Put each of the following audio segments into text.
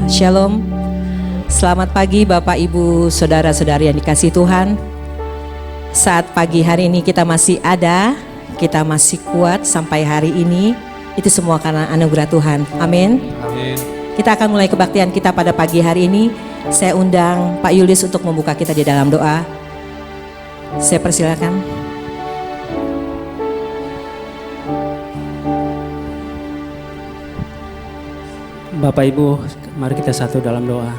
Shalom, selamat pagi Bapak Ibu Saudara-saudari yang dikasihi Tuhan. Saat pagi hari ini kita masih ada, kita masih kuat sampai hari ini. Itu semua karena anugerah Tuhan, amin. Amin. Kita akan mulai kebaktian kita pada pagi hari ini. Saya undang Pak Yulis untuk membuka kita di dalam doa. Saya persilakan. Bapak Ibu, mari kita satu dalam doa.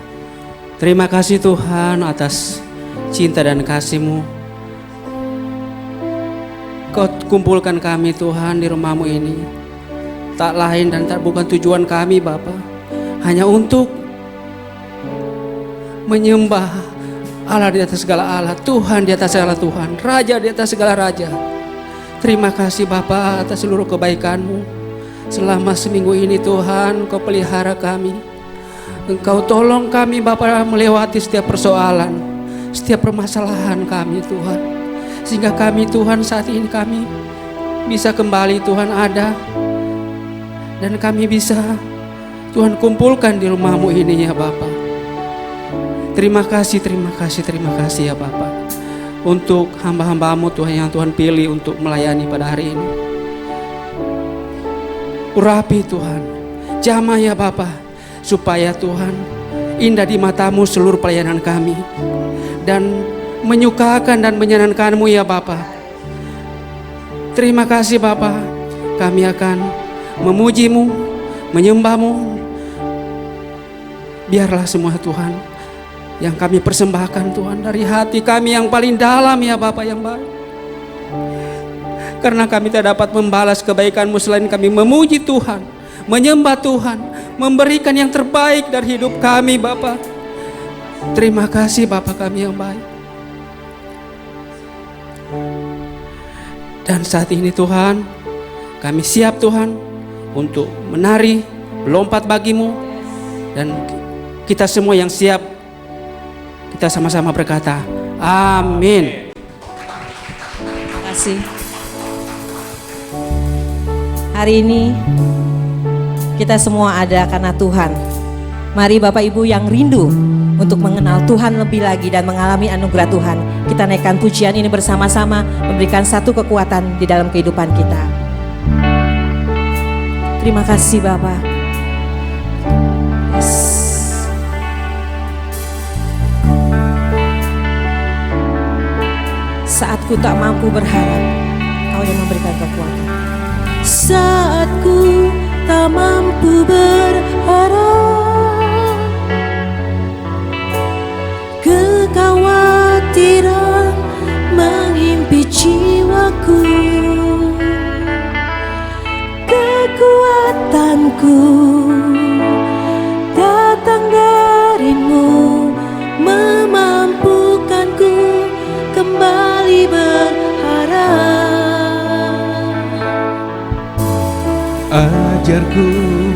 Terima kasih Tuhan atas cinta dan kasih-Mu. Kau kumpulkan kami Tuhan di rumah-Mu ini. Tak lain dan tak bukan tujuan kami Bapa, hanya untuk menyembah Allah di atas segala Allah, Tuhan di atas segala Tuhan, Raja di atas segala Raja. Terima kasih Bapa atas seluruh kebaikan-Mu. Selama seminggu ini Tuhan, Kau pelihara kami. Engkau tolong kami Bapa melewati setiap persoalan, setiap permasalahan kami Tuhan. Sehingga kami Tuhan saat ini kami bisa kembali Tuhan ada. Dan kami bisa Tuhan kumpulkan di rumah-Mu ini ya Bapa. Terima kasih ya Bapa. Untuk hamba-hamba-Mu Tuhan yang Tuhan pilih untuk melayani pada hari ini. Urapi Tuhan, jamah ya Bapa, supaya Tuhan indah di mata-Mu seluruh pelayanan kami dan menyukakan dan menyenangkan-Mu ya Bapa. Terima kasih Bapa, kami akan memuji-Mu, menyembah-Mu. Biarlah semua Tuhan yang kami persembahkan Tuhan dari hati kami yang paling dalam ya Bapa yang baik. Karena kami tidak dapat membalas kebaikan-Mu selain kami memuji Tuhan, menyembah Tuhan, memberikan yang terbaik dari hidup kami Bapa. Terima kasih Bapa kami yang baik. Dan saat ini Tuhan, kami siap Tuhan untuk menari, melompat bagi-Mu. Dan kita semua yang siap, kita sama-sama berkata, amin. Terima kasih. Hari ini kita semua ada karena Tuhan. Mari Bapak Ibu yang rindu untuk mengenal Tuhan lebih lagi dan mengalami anugerah Tuhan, kita naikkan pujian ini bersama-sama, memberikan satu kekuatan di dalam kehidupan kita. Terima kasih Bapak. Yes. Saat ku tak mampu berharap, Kau yang memberikan kekuatan. Saat ku tak mampu berharap, kekhawatiran menghimpit jiwaku, kekuatanku datang dari-Mu, memampukanku kembali berharap. Ajarku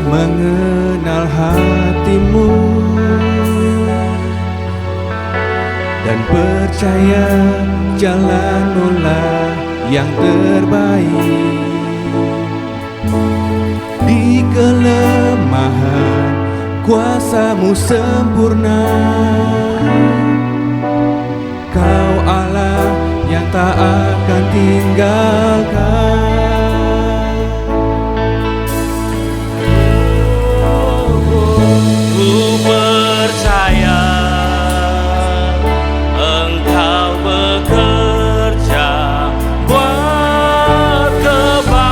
mengenal hati-Mu dan percaya jalan-Mu lah yang terbaik. Di kelemahan kuasa-Mu sempurna. Kau Allah yang tak akan tinggalkan. Ku percaya Engkau bekerja buat kebaikanku,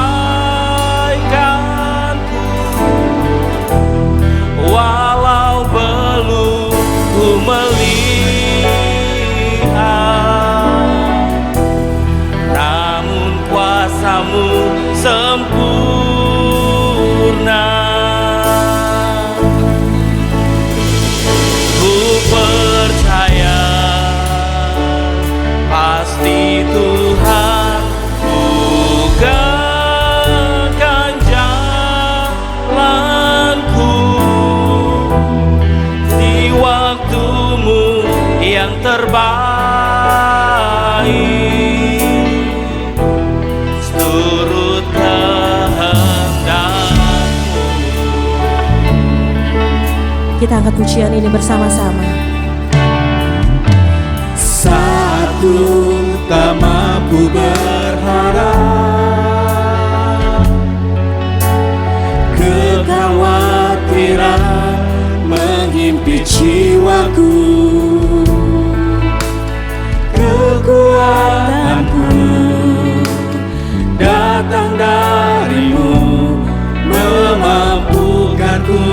walau belum ku melihat, namun kuasa-Mu sempurna. Pasti Tuhan bukakan jalanku di waktu-Mu yang terbaik, seturut kehendak-Mu. kita angkat pujian ini bersama-sama. Saat ku tak mampu berharap, kekhawatiran menghimpit jiwaku, kekuatanku datang darimu, memampukanku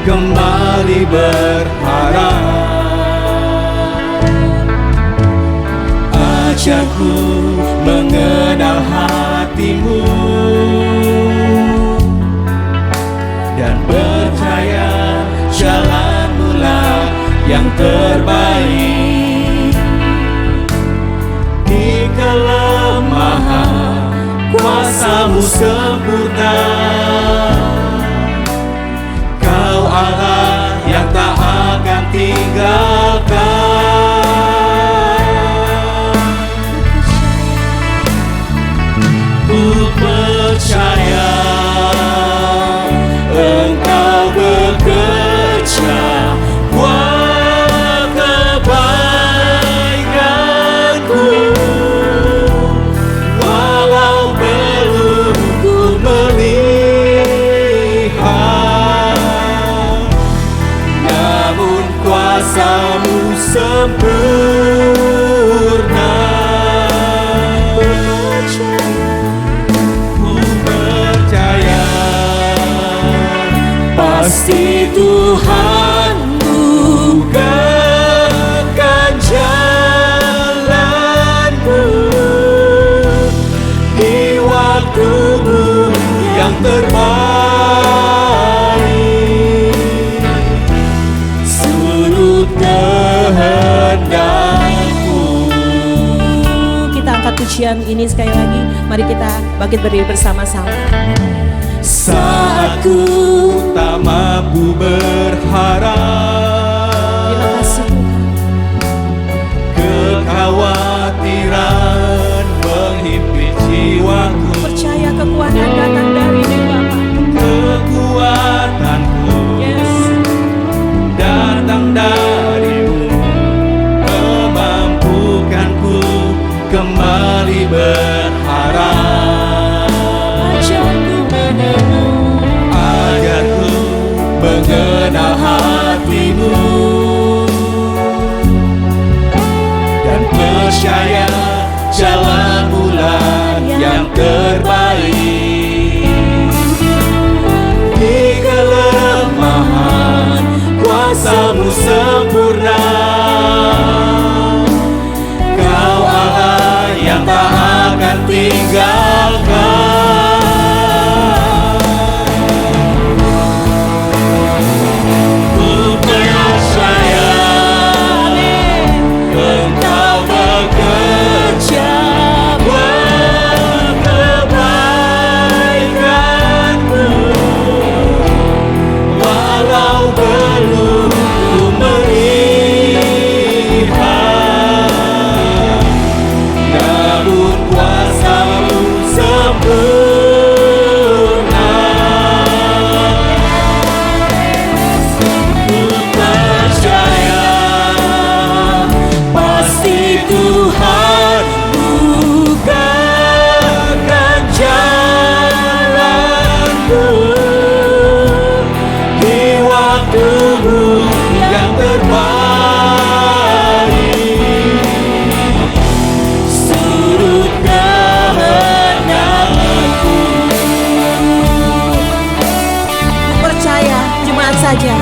kembali berharap. Ajarku mengenal hatimu dan percaya jalanmu lah yang terbaik. Di kelemahan kuasamu sempurna, Kau Allah yang tak akan tinggalkan. Ku percaya Engkau bekerja buat kebaikanku, walau belum ku melihat, namun kuasa-Mu sempurna. Pasti Tuhan bukakan jalanmu di waktumu yang terbaik, surut kehendakmu. Kita angkat pujian ini sekali lagi. Mari kita bangkit berdiri bersama-sama. Saat ku tak mampu berharap, Terima kasih Tuhan. kekhawatiran menghimpit jiwaku, Percaya kekuatan datang dari Bapa. kekuatanku Yes. datang darimu, memampukanku kembali berharap. Ajarku mengenal hatimu dan percaya jalanmu lah yang terbaik. Di kelemahan kuasa-Mu sempurna, Kau Allah yang tak akan tinggalkan. Saja.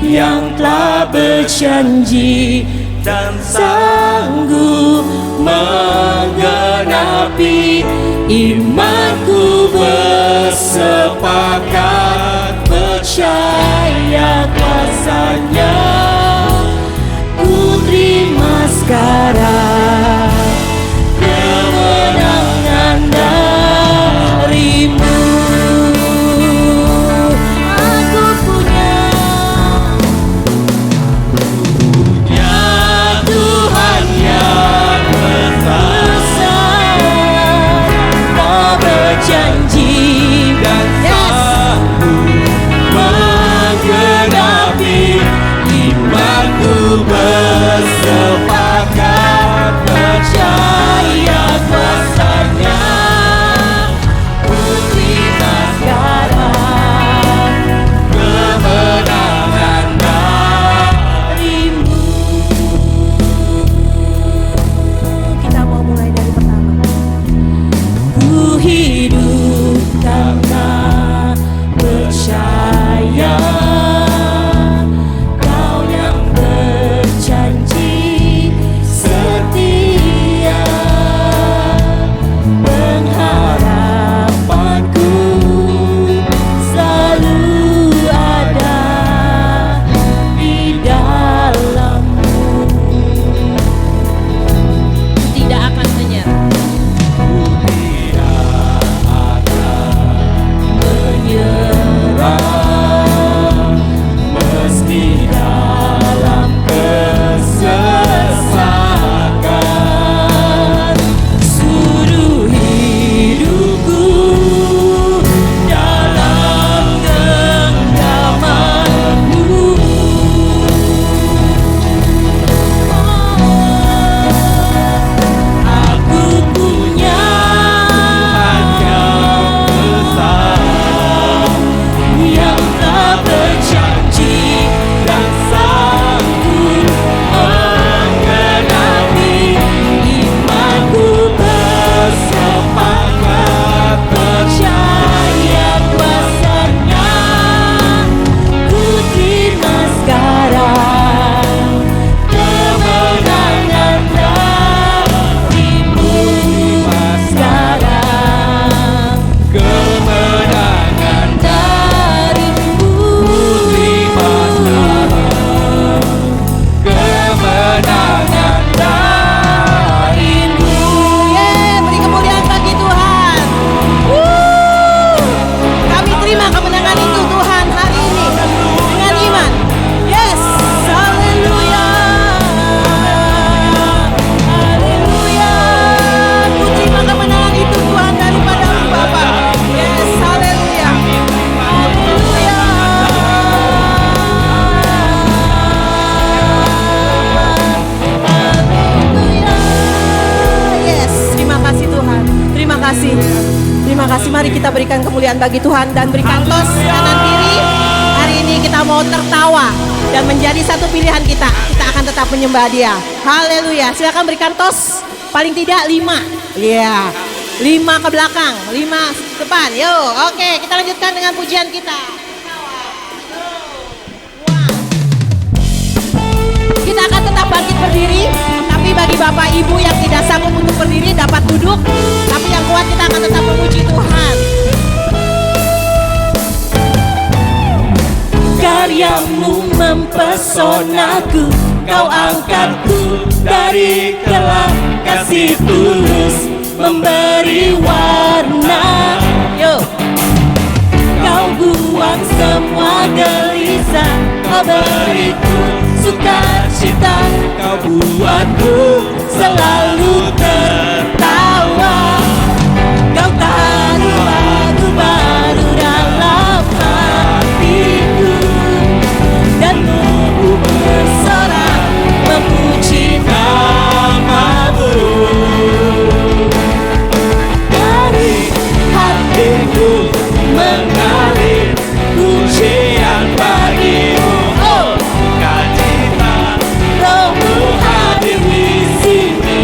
yang telah berjanji dan sanggup menggenapi. Imanku bersepakat percaya kuasanya. Ku terima sekarang kemenangan darimu. Aku punya Tuhan yang besar, tak berjanji dan sanggup menggenapi. Imanku bersepakat percaya kuasanya. Ku terima sekarang kemenangan darimu. Kita mau mulai dari pertama. Ku hidup karena percaya Kau yang berjanji setia. Pengharapanku selalu ada di dalam-Mu. Tidak akan menyerah, menyerah meski dalam kesesakan. Suruh hidupku dalam genggaman-Mu. Aku punya yang tak berjanji dan sanggup menggenapi. Imanku bersepakat percaya kuasanya. Ku terima sekarang kemenangan darimu. Sekarang kemenangan darimu. Kemenangan darimu. Beri kemuliaan bagi Tuhan. Kami terima kemenangan itu Tuhan hari ini dengan iman. Yes, haleluya, haleluya. Ku terima kemenangan itu Tuhan daripada-Mu Bapa. Yes, haleluya, haleluya. Haleluya. Yes, terima kasih Tuhan. Terima kasih. Terima kasih. Mari kita berikan kemuliaan bagi Tuhan dan berikan tos kanan kiri. Hari ini kita mau tertawa dan menjadi satu pilihan kita. Kita akan tetap menyembah Dia. Haleluya. Silakan berikan tos. Paling tidak 5. Iya. 5 ke belakang, 5 depan. Yo, oke, kita lanjutkan dengan pujian kita. Kita akan tetap bangkit berdiri, tapi bagi Bapak Ibu yang tidak sanggup untuk berdiri dapat duduk, tapi yang kuat kita akan tetap memuji Tuhan. Karyamu mempesonaku, Kau angkatku dari kelam, kasih tulus memberi warna. Yo. Kau buang semua gelisah, Kau beriku sukacita, Kau buatku selalu tertawa. Kau taruh lagu baru dalam hatiku, dan tubuh bersorak memuji nama-Mu. Dari hatiku mengalir pujian bagi-Mu. Oh, sukacita Roh-Mu hadir di sini.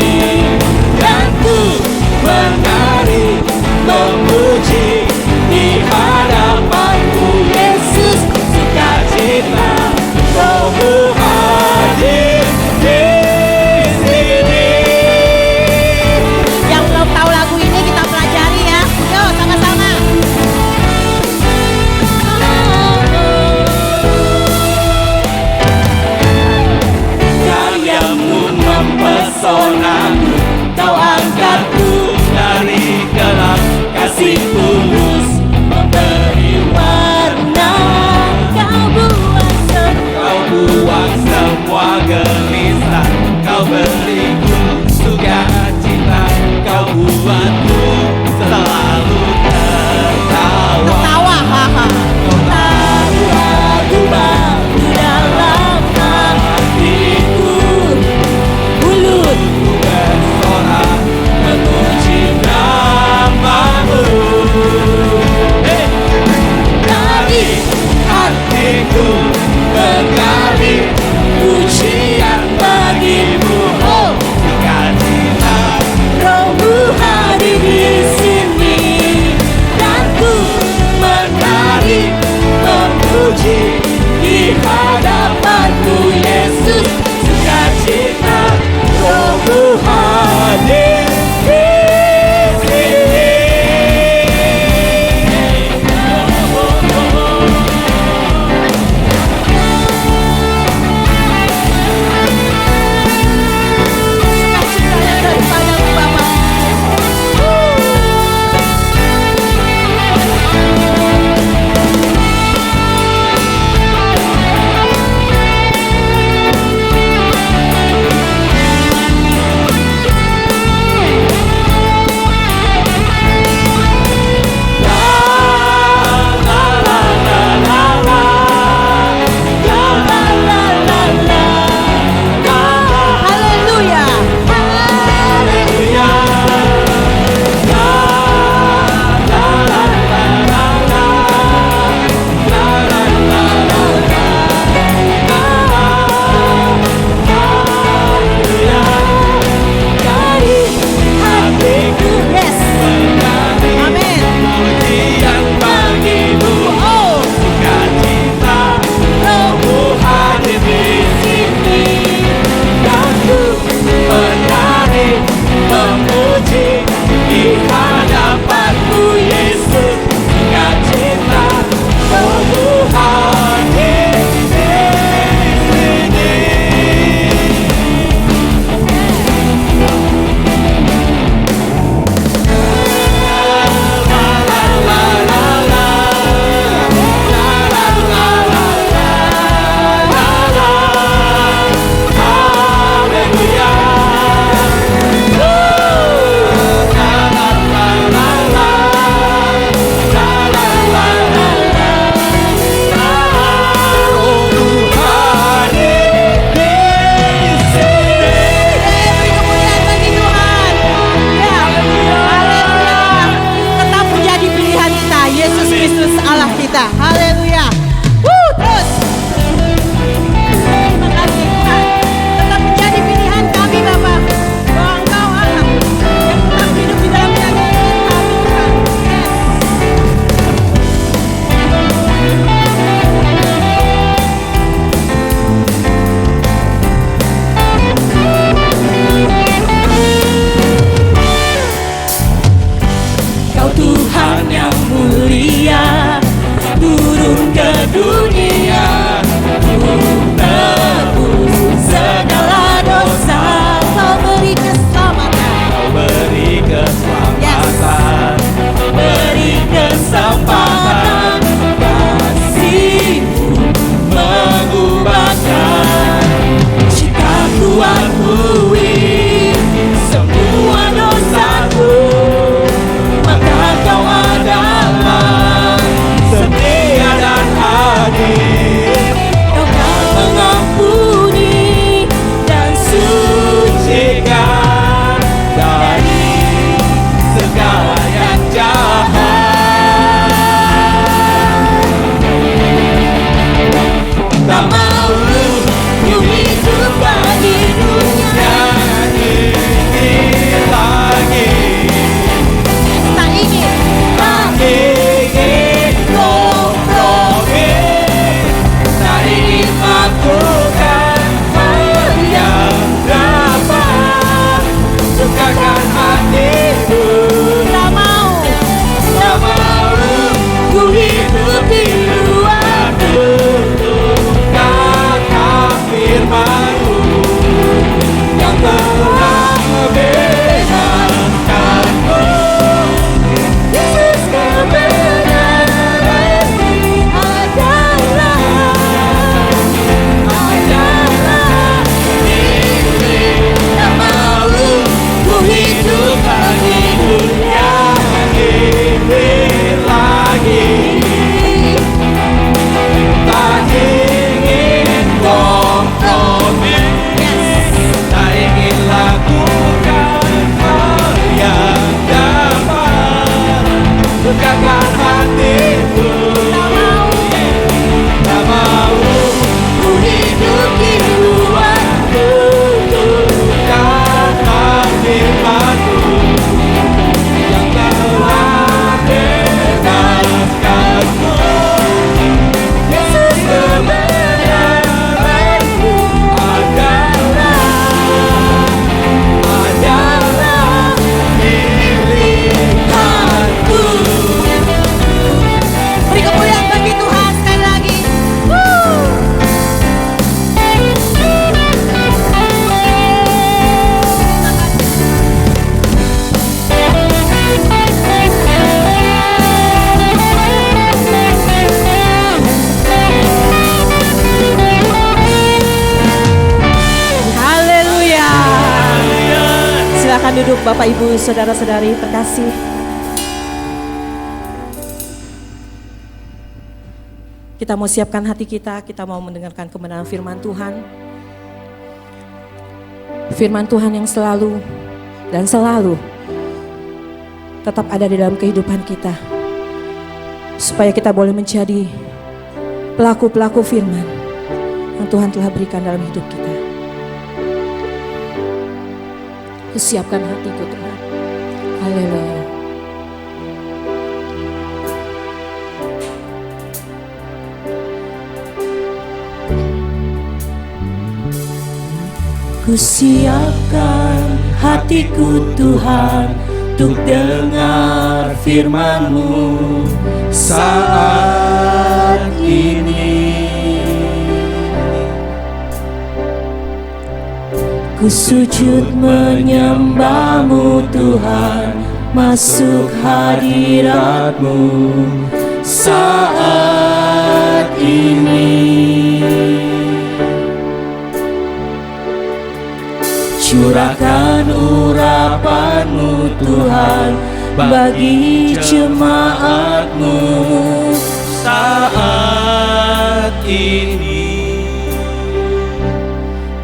hatiku mengalir pujian bagimu. Oh, sukacita Rohmu hadir di sini, dan ku menari memuji di hadapanmu Yesus. Sukacita Rohmu hadir di sini. Bapak Ibu saudara-saudari terkasih, kita mau siapkan hati kita mau mendengarkan kebenaran firman Tuhan. Firman Tuhan yang selalu dan selalu tetap ada di dalam kehidupan kita, supaya kita boleh menjadi pelaku-pelaku firman yang Tuhan telah berikan dalam hidup kita. Kusiapkan hatiku Tuhan. Haleluya. Kusiapkan hatiku Tuhan untuk dengar firman-Mu saat ini. Ku sujud menyembah-Mu Tuhan, masuk hadirat-Mu saat ini. Curahkan urapan-Mu Tuhan bagi jemaat-Mu saat ini.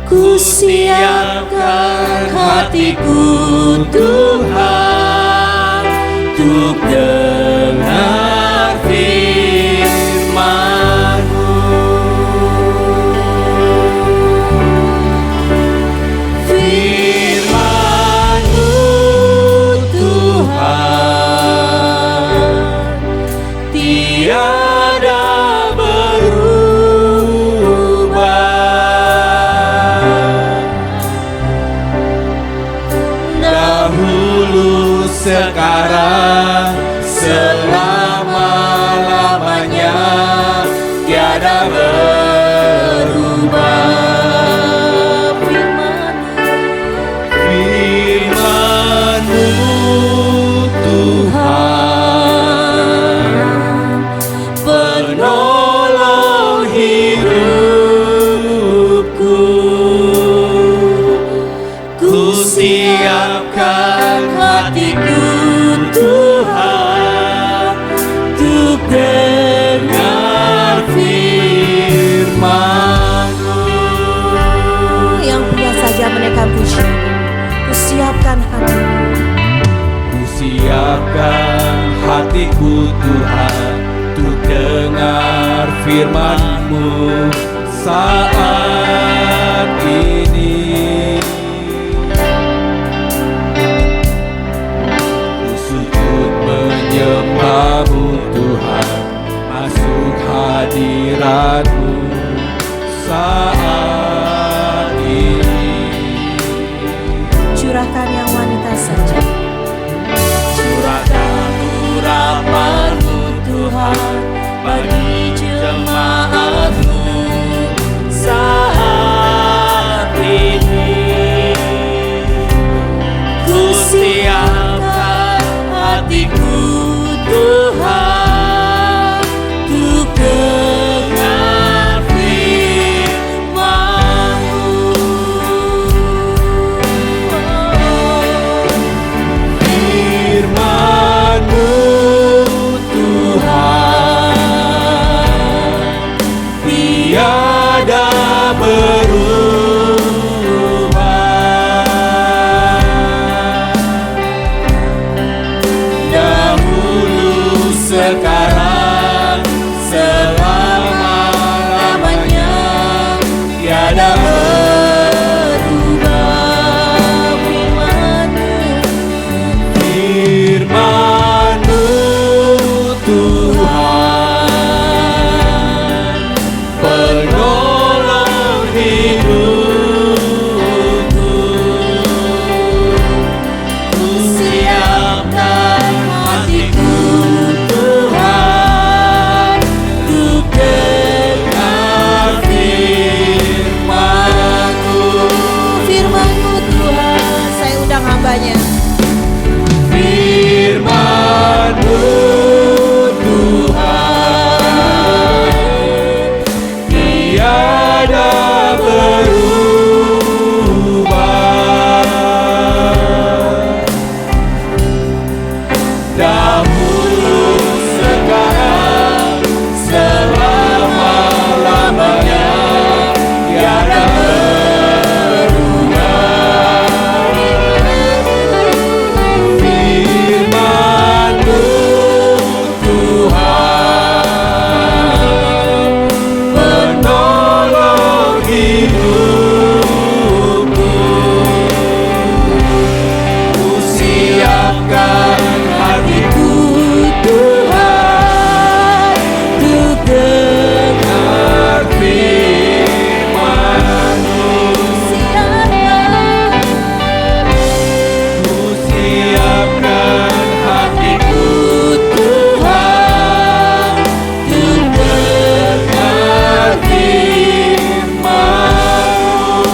Ku siapkan hatiku Tuhan untuk dengar firman-Mu. Firman-Mu Tuhan tiada sekarang selama-lamanya tiada berubah. Firman-Mu Tuhan penolong hidupku. Ku siapkan hatiku Tuhan untuk dengar firman-Mu. Yang pria saja menaikkan pujian. Kusiapkan hatiku. Kusiapkan hatiku Tuhan untuk dengar firman-Mu saat ini. Menyembah-Mu Tuhan, masuk hadirat-Mu saat ini. Curahkan yang wanita saja. Curahkan urapan-Mu Tuhan bagi jemaat-Mu saat ini. Ku siapkan hatiku Tuhan untuk dengar firman-Mu. Firman-Mu Tuhan tiada berubah. Dahulu sekarang selama-lamanya tiada berubah. Firman-Mu Tuhan penolong hidupku. Ku siapkan hatiku Tuhan untuk dengar firman-Mu. Firman-Mu Tuhan, saya undang hambanya. Firman-Mu Tuhan tiada berubah. hidupku. Ku siapkan hatiku Tuhan, untuk dengar firman-Mu. Ku siapkan hatiku Tuhan, untuk dengar firman-Mu.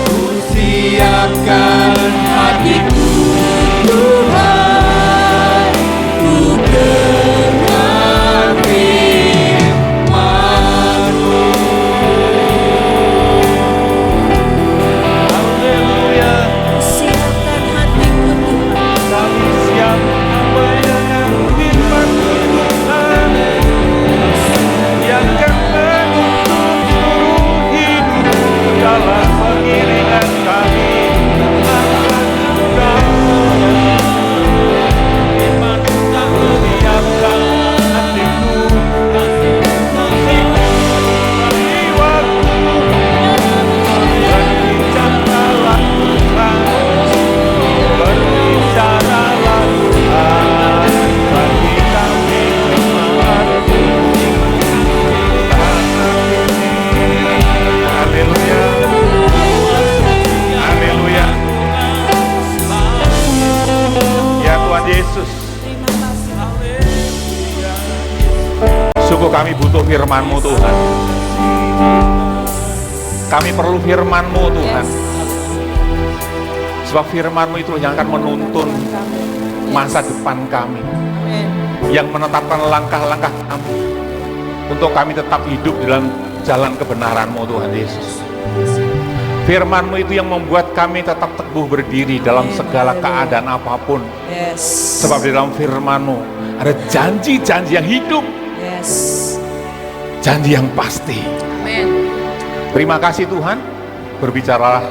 Ku siapkan hatiku Tuhan, untuk dengar firman-Mu. Haleluya. Siapkan hatiku Tuhan. Kami siap mendengar firman-Mu Tuhan, yang akan menuntun seluruh hidup dalam pengiringan kami. Firman-Mu kami siapkan hatiku, beri waktu, berbicara Tuhan, berbicaralah Tuhan, bagi kami firman-Mu. Haleluya. Haleluya. Ya Tuhan Yesus, sungguh kami butuh firman-Mu Tuhan. Kami perlu firman-Mu Tuhan. Sebab firman-Mu itu yang akan menuntun masa depan kami, yang menetapkan langkah-langkah kami, untuk kami tetap hidup dalam jalan kebenaran-Mu Tuhan Yesus. Firman-Mu itu yang membuat kami tetap teguh berdiri dalam segala keadaan apapun. Yes. Sebab di dalam firman-Mu ada janji-janji yang hidup, Yes. janji yang pasti. Amen. Terima kasih Tuhan, berbicaralah,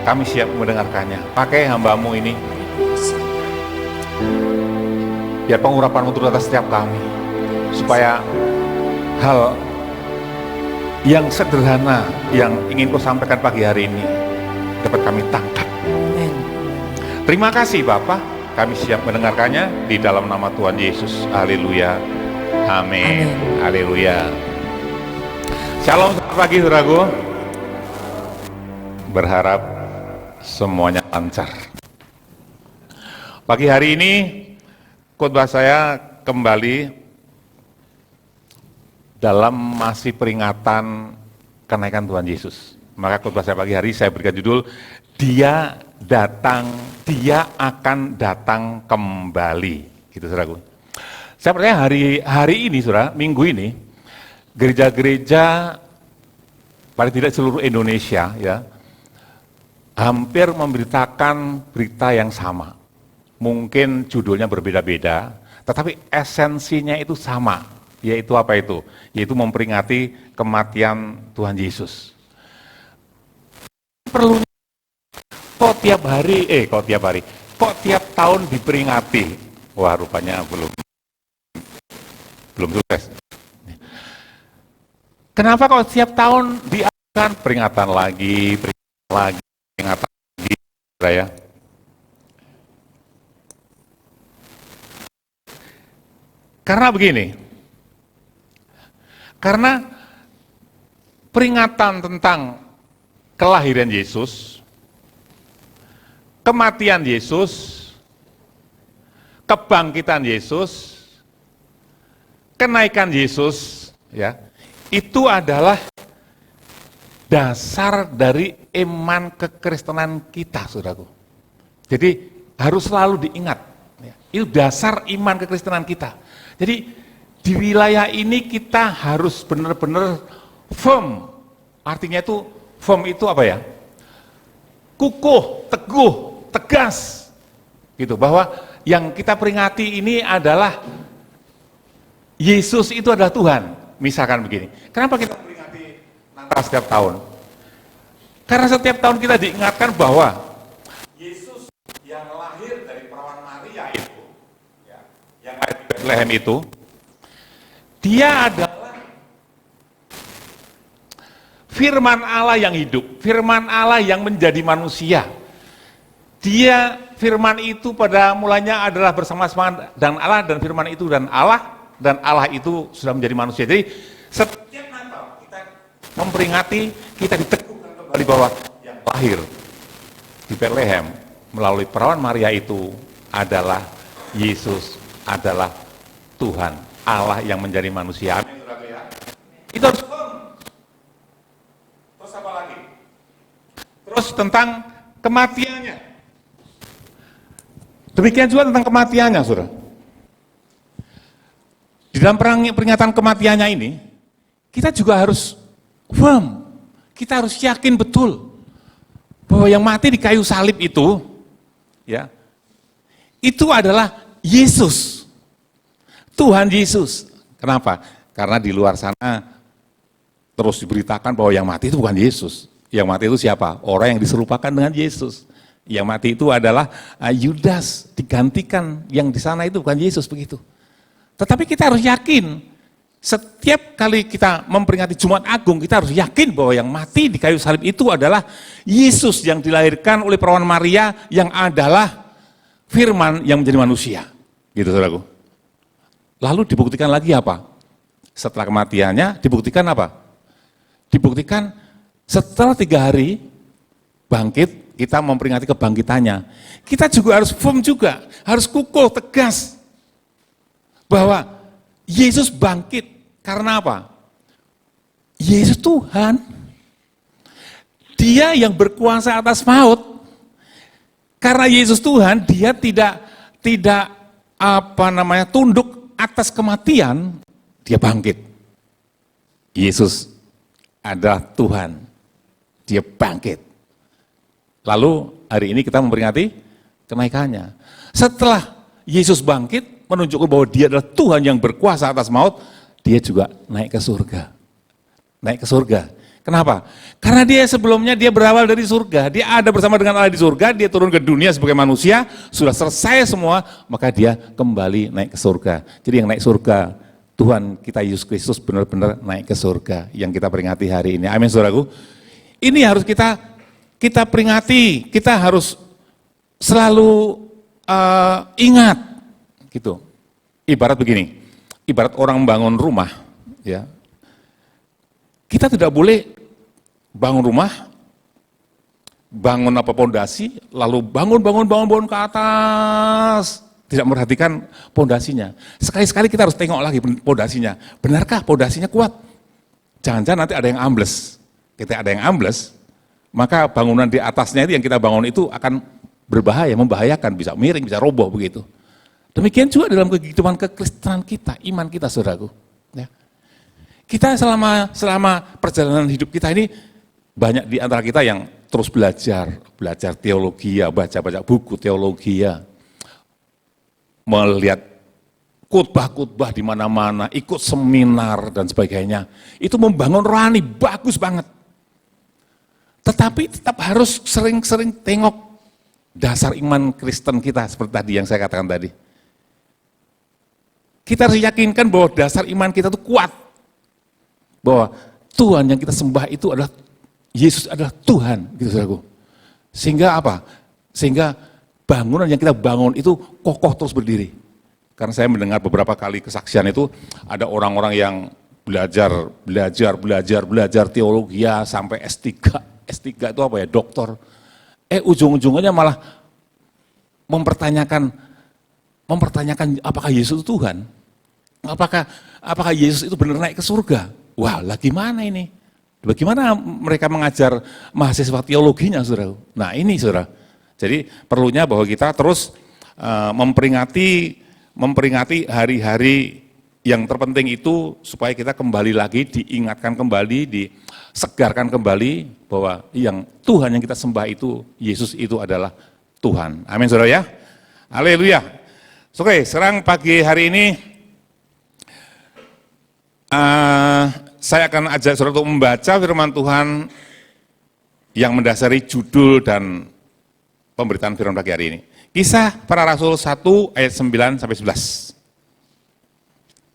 kami siap mendengarkannya. Pakai hamba-Mu ini, biar pengurapan-Mu turun atas setiap kami, supaya hal yang sederhana yang ingin Kau sampaikan pagi hari ini dapat kami tangkap. Amen. Terima kasih Bapa, kami siap mendengarkannya di dalam nama Tuhan Yesus. Haleluya. Amin. Haleluya. Shalom, selamat pagi saudaraku. Berharap semuanya lancar. Pagi hari ini khotbah saya kembali dalam masih peringatan kenaikan Tuhan Yesus. Maka khotbah saya pagi hari saya berikan judul, Dia datang, Dia akan datang kembali. Gitu saudaraku. Saya percaya hari ini saudara, minggu ini, gereja-gereja paling tidak seluruh Indonesia ya, hampir memberitakan berita yang sama. Mungkin judulnya berbeda-beda, tetapi esensinya itu sama. Yaitu apa itu? Yaitu memperingati kematian Tuhan Yesus. Perlu kok tiap tahun diperingati? Wah, rupanya belum sukses. Kenapa kok setiap tahun diadakan peringatan lagi, ya? Karena begini, karena peringatan tentang kelahiran Yesus, kematian Yesus, kebangkitan Yesus, kenaikan Yesus, ya, itu adalah dasar dari iman kekristenan kita, saudaraku. Jadi harus selalu diingat, ya, itu dasar iman kekristenan kita. Jadi di wilayah ini kita harus benar-benar firm. Artinya itu firm itu apa ya? Kukuh, teguh, tegas. Gitu, bahwa yang kita peringati ini adalah Yesus itu adalah Tuhan. Misalkan begini, kenapa kita peringati Natal setiap tahun? Karena setiap tahun kita diingatkan bahwa Yesus yang lahir dari perawan Maria itu, ya, yang lahir di Bethlehem itu, dia adalah firman Allah yang hidup, firman Allah yang menjadi manusia. Dia firman itu pada mulanya adalah bersama-sama dan Allah, dan firman itu dan Allah itu sudah menjadi manusia. Jadi setiap Natal kita memperingati, kita diteguhkan kembali bahwa yang lahir di Bethlehem melalui perawan Maria itu adalah Yesus, adalah Tuhan, Allah yang menjadi manusia. Amin, saudara ya. Itu harus firm. Terus apa lagi? Terus tentang kematiannya. Demikian juga tentang kematiannya, saudara. Di dalam peringatan kematiannya ini, kita juga harus firm. Kita harus yakin betul bahwa yang mati di kayu salib itu, ya, itu adalah Yesus, Tuhan Yesus. Kenapa? Karena di luar sana terus diberitakan bahwa yang mati itu bukan Yesus. Yang mati itu siapa? Orang yang diserupakan dengan Yesus. Yang mati itu adalah Yudas, digantikan. Yang di sana itu bukan Yesus, begitu. Tetapi kita harus yakin, setiap kali kita memperingati Jumat Agung, kita harus yakin bahwa yang mati di kayu salib itu adalah Yesus yang dilahirkan oleh perawan Maria, yang adalah firman yang menjadi manusia. Gitu, saudaraku. Lalu dibuktikan lagi apa? Setelah kematiannya, dibuktikan apa? Dibuktikan setelah 3 hari bangkit, kita memperingati kebangkitannya. Kita juga harus firm juga, harus kukuh, tegas, bahwa Yesus bangkit. Karena apa? Yesus Tuhan. Dia yang berkuasa atas maut. Karena Yesus Tuhan, dia tidak tunduk atas kematian, dia bangkit. Yesus adalah Tuhan. Dia bangkit. Lalu hari ini kita memperingati kenaikannya. Setelah Yesus bangkit, menunjukkan bahwa dia adalah Tuhan yang berkuasa atas maut, dia juga naik ke surga. Naik ke surga. Kenapa? Karena dia sebelumnya dia berawal dari surga, dia ada bersama dengan Allah di surga, dia turun ke dunia sebagai manusia, sudah selesai semua, maka dia kembali naik ke surga. Jadi yang naik surga, Tuhan kita Yesus Kristus benar-benar naik ke surga, yang kita peringati hari ini. Amin, saudaraku. Ini harus kita peringati, kita harus selalu ingat, gitu. Ibarat begini, ibarat orang membangun rumah, ya. Kita tidak boleh bangun rumah, bangun pondasi, lalu bangun ke atas, tidak memperhatikan pondasinya. Sekali-sekali kita harus tengok lagi pondasinya. Benarkah pondasinya kuat? Jangan-jangan nanti ada yang ambles. Ketika ada yang ambles, maka bangunan di atasnya itu yang kita bangun itu akan berbahaya, membahayakan, bisa miring, bisa roboh begitu. Demikian juga dalam kehidupan kekristenan kita, iman kita, saudaraku. Ya. Kita selama perjalanan hidup kita ini, banyak di antara kita yang terus belajar teologi, baca buku teologi, melihat khotbah-khotbah di mana-mana, ikut seminar dan sebagainya. Itu membangun rohani, bagus banget. Tetapi tetap harus sering-sering tengok dasar iman Kristen kita, seperti tadi yang saya katakan tadi. Kita harus yakinkan bahwa dasar iman kita itu kuat. Bahwa Tuhan yang kita sembah itu adalah, Yesus adalah Tuhan, gitu saudaraku. Sehingga apa? Sehingga bangunan yang kita bangun itu kokoh terus berdiri. Karena saya mendengar beberapa kali kesaksian itu, ada orang-orang yang belajar teologi sampai S3 itu apa ya, doktor. Ujung-ujungnya malah mempertanyakan apakah Yesus itu Tuhan? Apakah Yesus itu benar naik ke surga? Wah, lah gimana ini? Bagaimana mereka mengajar mahasiswa teologinya, saudara? Nah ini, saudara. Jadi perlunya bahwa kita terus memperingati hari-hari yang terpenting itu, supaya kita kembali lagi, diingatkan kembali, disegarkan kembali, bahwa yang Tuhan yang kita sembah itu, Yesus itu adalah Tuhan. Amin, saudara ya. Haleluya. Oke, sekarang pagi hari ini, saya akan ajak saudara untuk membaca firman Tuhan yang mendasari judul dan pemberitaan firman pagi hari ini. Kisah Para Rasul 1 ayat 9 sampai 11.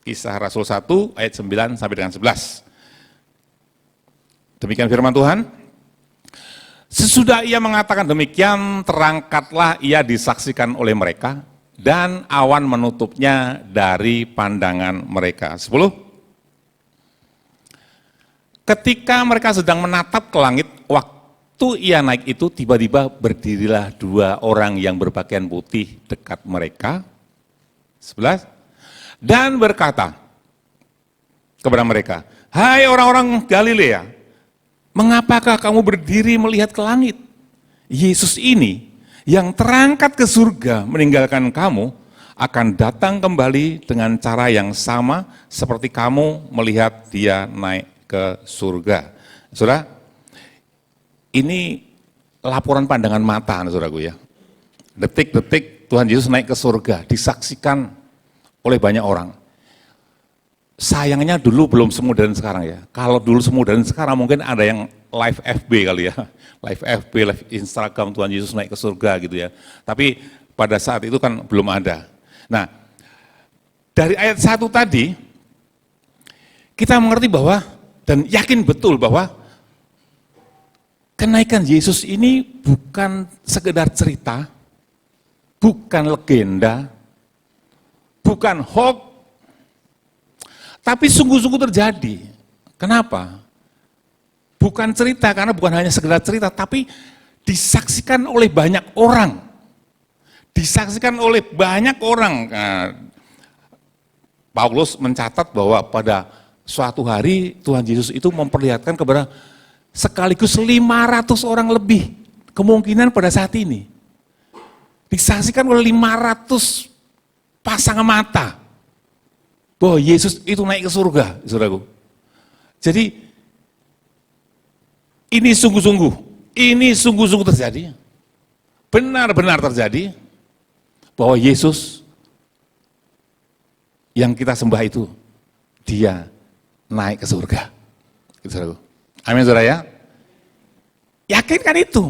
Kisah Rasul 1 ayat 9 sampai dengan 11. Demikian firman Tuhan. Sesudah ia mengatakan demikian, terangkatlah ia disaksikan oleh mereka, dan awan menutupnya dari pandangan mereka. 10. Ketika mereka sedang menatap ke langit, waktu ia naik itu, tiba-tiba berdirilah 2 orang yang berpakaian putih dekat mereka. 11. Dan berkata kepada mereka, "Hai orang-orang Galilea, mengapakah kamu berdiri melihat ke langit? Yesus ini yang terangkat ke surga meninggalkan kamu akan datang kembali dengan cara yang sama seperti kamu melihat dia naik ke surga." Saudara, ini laporan pandangan mata, saudaraku ya. Detik-detik Tuhan Yesus naik ke surga, disaksikan oleh banyak orang. Sayangnya dulu belum semodern sekarang ya. Kalau dulu semodern sekarang mungkin ada yang live FB kali ya. Live FB, live Instagram Tuhan Yesus naik ke surga gitu ya. Tapi pada saat itu kan belum ada. Nah, dari ayat 1 tadi, kita mengerti bahwa, dan yakin betul bahwa, kenaikan Yesus ini bukan sekedar cerita, bukan legenda, bukan hoax, tapi sungguh-sungguh terjadi. Kenapa? Bukan cerita, karena bukan hanya sekedar cerita, tapi disaksikan oleh banyak orang. Disaksikan oleh banyak orang. Nah, Paulus mencatat bahwa pada suatu hari Tuhan Yesus itu memperlihatkan kepada sekaligus 500 orang lebih. Kemungkinan pada saat ini. Disaksikan oleh 500 pasangan mata. Bahwa Yesus itu naik ke surga, saudaraku. Jadi, ini sungguh-sungguh terjadi. Benar-benar terjadi, bahwa Yesus yang kita sembah itu, dia naik ke surga. Gitu, saudaraku. Amin, saudara ya. Yakinkan itu.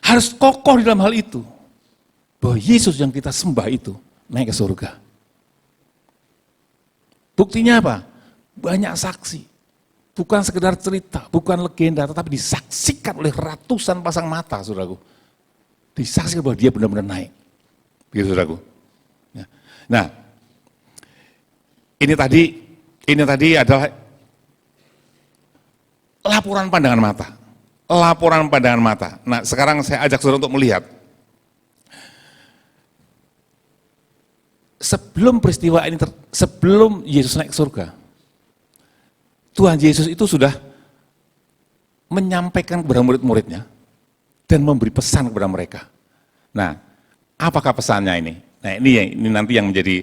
Harus kokoh di dalam hal itu. Bahwa Yesus yang kita sembah itu, naik ke surga. Buktinya apa? Banyak saksi. Bukan sekedar cerita, bukan legenda, tetapi disaksikan oleh ratusan pasang mata, saudaraku. Disaksikan bahwa dia benar-benar naik. Begitu, saudaraku. Ya. Nah, ini tadi adalah laporan pandangan mata. Laporan pandangan mata. Nah, sekarang saya ajak saudara untuk melihat. Sebelum peristiwa ini, sebelum Yesus naik ke surga, Tuhan Yesus itu sudah menyampaikan kepada murid-muridnya dan memberi pesan kepada mereka. Nah, apakah pesannya ini? Nah, ini nanti yang menjadi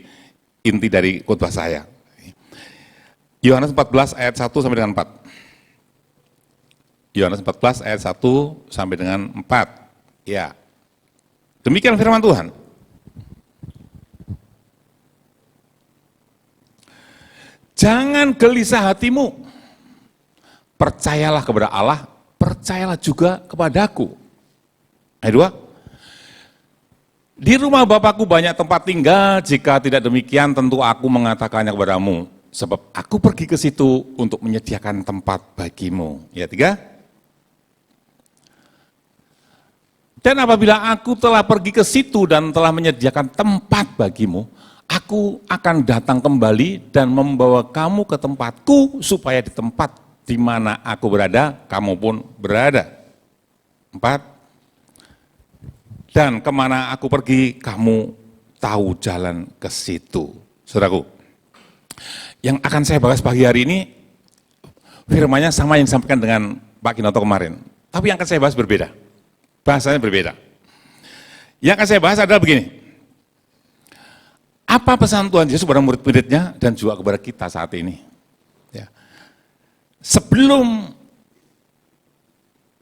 inti dari khotbah saya. Yohanes 14 ayat 1 sampai dengan 4. Yohanes 14 ayat 1 sampai dengan 4. Ya. Demikian firman Tuhan. Jangan gelisah hatimu, percayalah kepada Allah, percayalah juga kepadaku. Ayat 2, di rumah Bapakku banyak tempat tinggal, jika tidak demikian tentu aku mengatakannya kepadamu, sebab aku pergi ke situ untuk menyediakan tempat bagimu. Ayat 3, dan apabila aku telah pergi ke situ dan telah menyediakan tempat bagimu, aku akan datang kembali dan membawa kamu ke tempatku, supaya di tempat di mana aku berada, kamu pun berada. 4, dan kemana aku pergi, kamu tahu jalan ke situ. Saudaraku, yang akan saya bahas pagi hari ini, firman-Nya sama yang disampaikan dengan Pak Kinoto kemarin, tapi yang akan saya bahas berbeda, bahasanya berbeda. Yang akan saya bahas adalah begini, apa pesan Tuhan Yesus kepada murid-muridnya dan juga kepada kita saat ini? Ya. Sebelum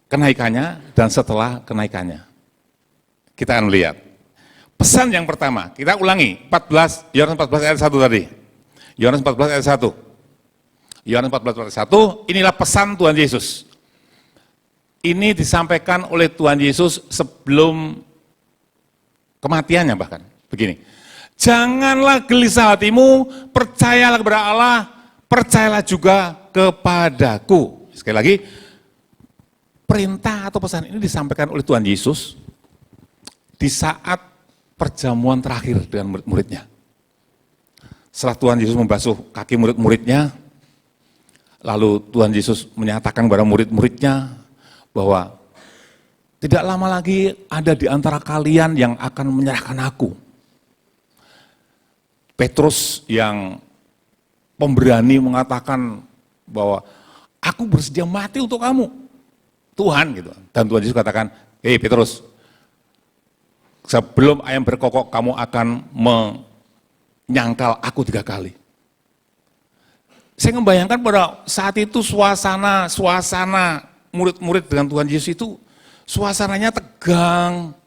kenaikannya dan setelah kenaikannya. Kita akan melihat. Pesan yang pertama, kita ulangi, Yohanes 14 ayat 1 tadi. Yohanes 14 ayat 1. Yohanes 14 ayat 1, inilah pesan Tuhan Yesus. Ini disampaikan oleh Tuhan Yesus sebelum kematiannya bahkan. Begini. Janganlah gelisah hatimu, percayalah kepada Allah, percayalah juga kepadaku. Sekali lagi, perintah atau pesan ini disampaikan oleh Tuhan Yesus di saat perjamuan terakhir dengan murid-muridnya. Setelah Tuhan Yesus membasuh kaki murid-muridnya, lalu Tuhan Yesus menyatakan kepada murid-muridnya bahwa tidak lama lagi ada di antara kalian yang akan menyerahkan aku. Petrus yang pemberani mengatakan bahwa aku bersedia mati untuk kamu, Tuhan, gitu. Dan Tuhan Yesus katakan, hei Petrus, sebelum ayam berkokok kamu akan menyangkal aku 3 kali. Saya membayangkan pada saat itu suasana murid-murid dengan Tuhan Yesus itu suasananya tegang.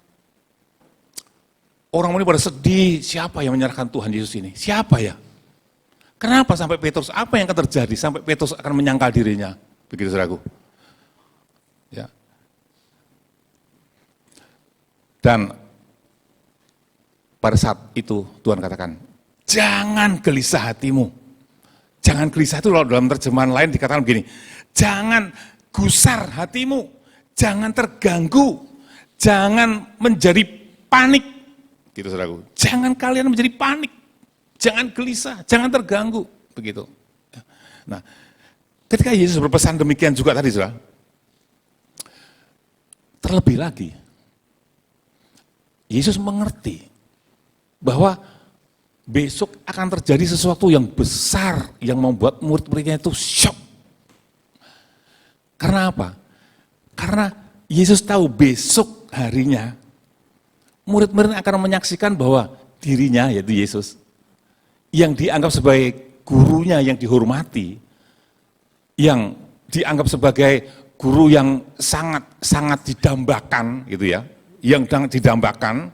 Orang ini pada sedih, siapa yang menyerahkan Tuhan Yesus ini? Siapa ya? Kenapa sampai Petrus? Apa yang akan terjadi sampai Petrus akan menyangkal dirinya? Begitu saudaraku. Ya. Dan pada saat itu Tuhan katakan, jangan gelisah hatimu. Jangan gelisah itu kalau dalam terjemahan lain dikatakan begini, jangan gusar hatimu, jangan terganggu, jangan menjadi panik. Gitu saudaraku. Jangan kalian menjadi panik, jangan gelisah, jangan terganggu. Begitu. Nah, ketika Yesus berpesan demikian juga tadi saudara, terlebih lagi, Yesus mengerti bahwa besok akan terjadi sesuatu yang besar yang membuat murid-muridnya itu shock. Karena apa? Karena Yesus tahu besok harinya murid-murid akan menyaksikan bahwa dirinya, yaitu Yesus, yang dianggap sebagai gurunya yang dihormati, yang dianggap sebagai guru yang sangat didambakan, gitu ya, yang didambakan,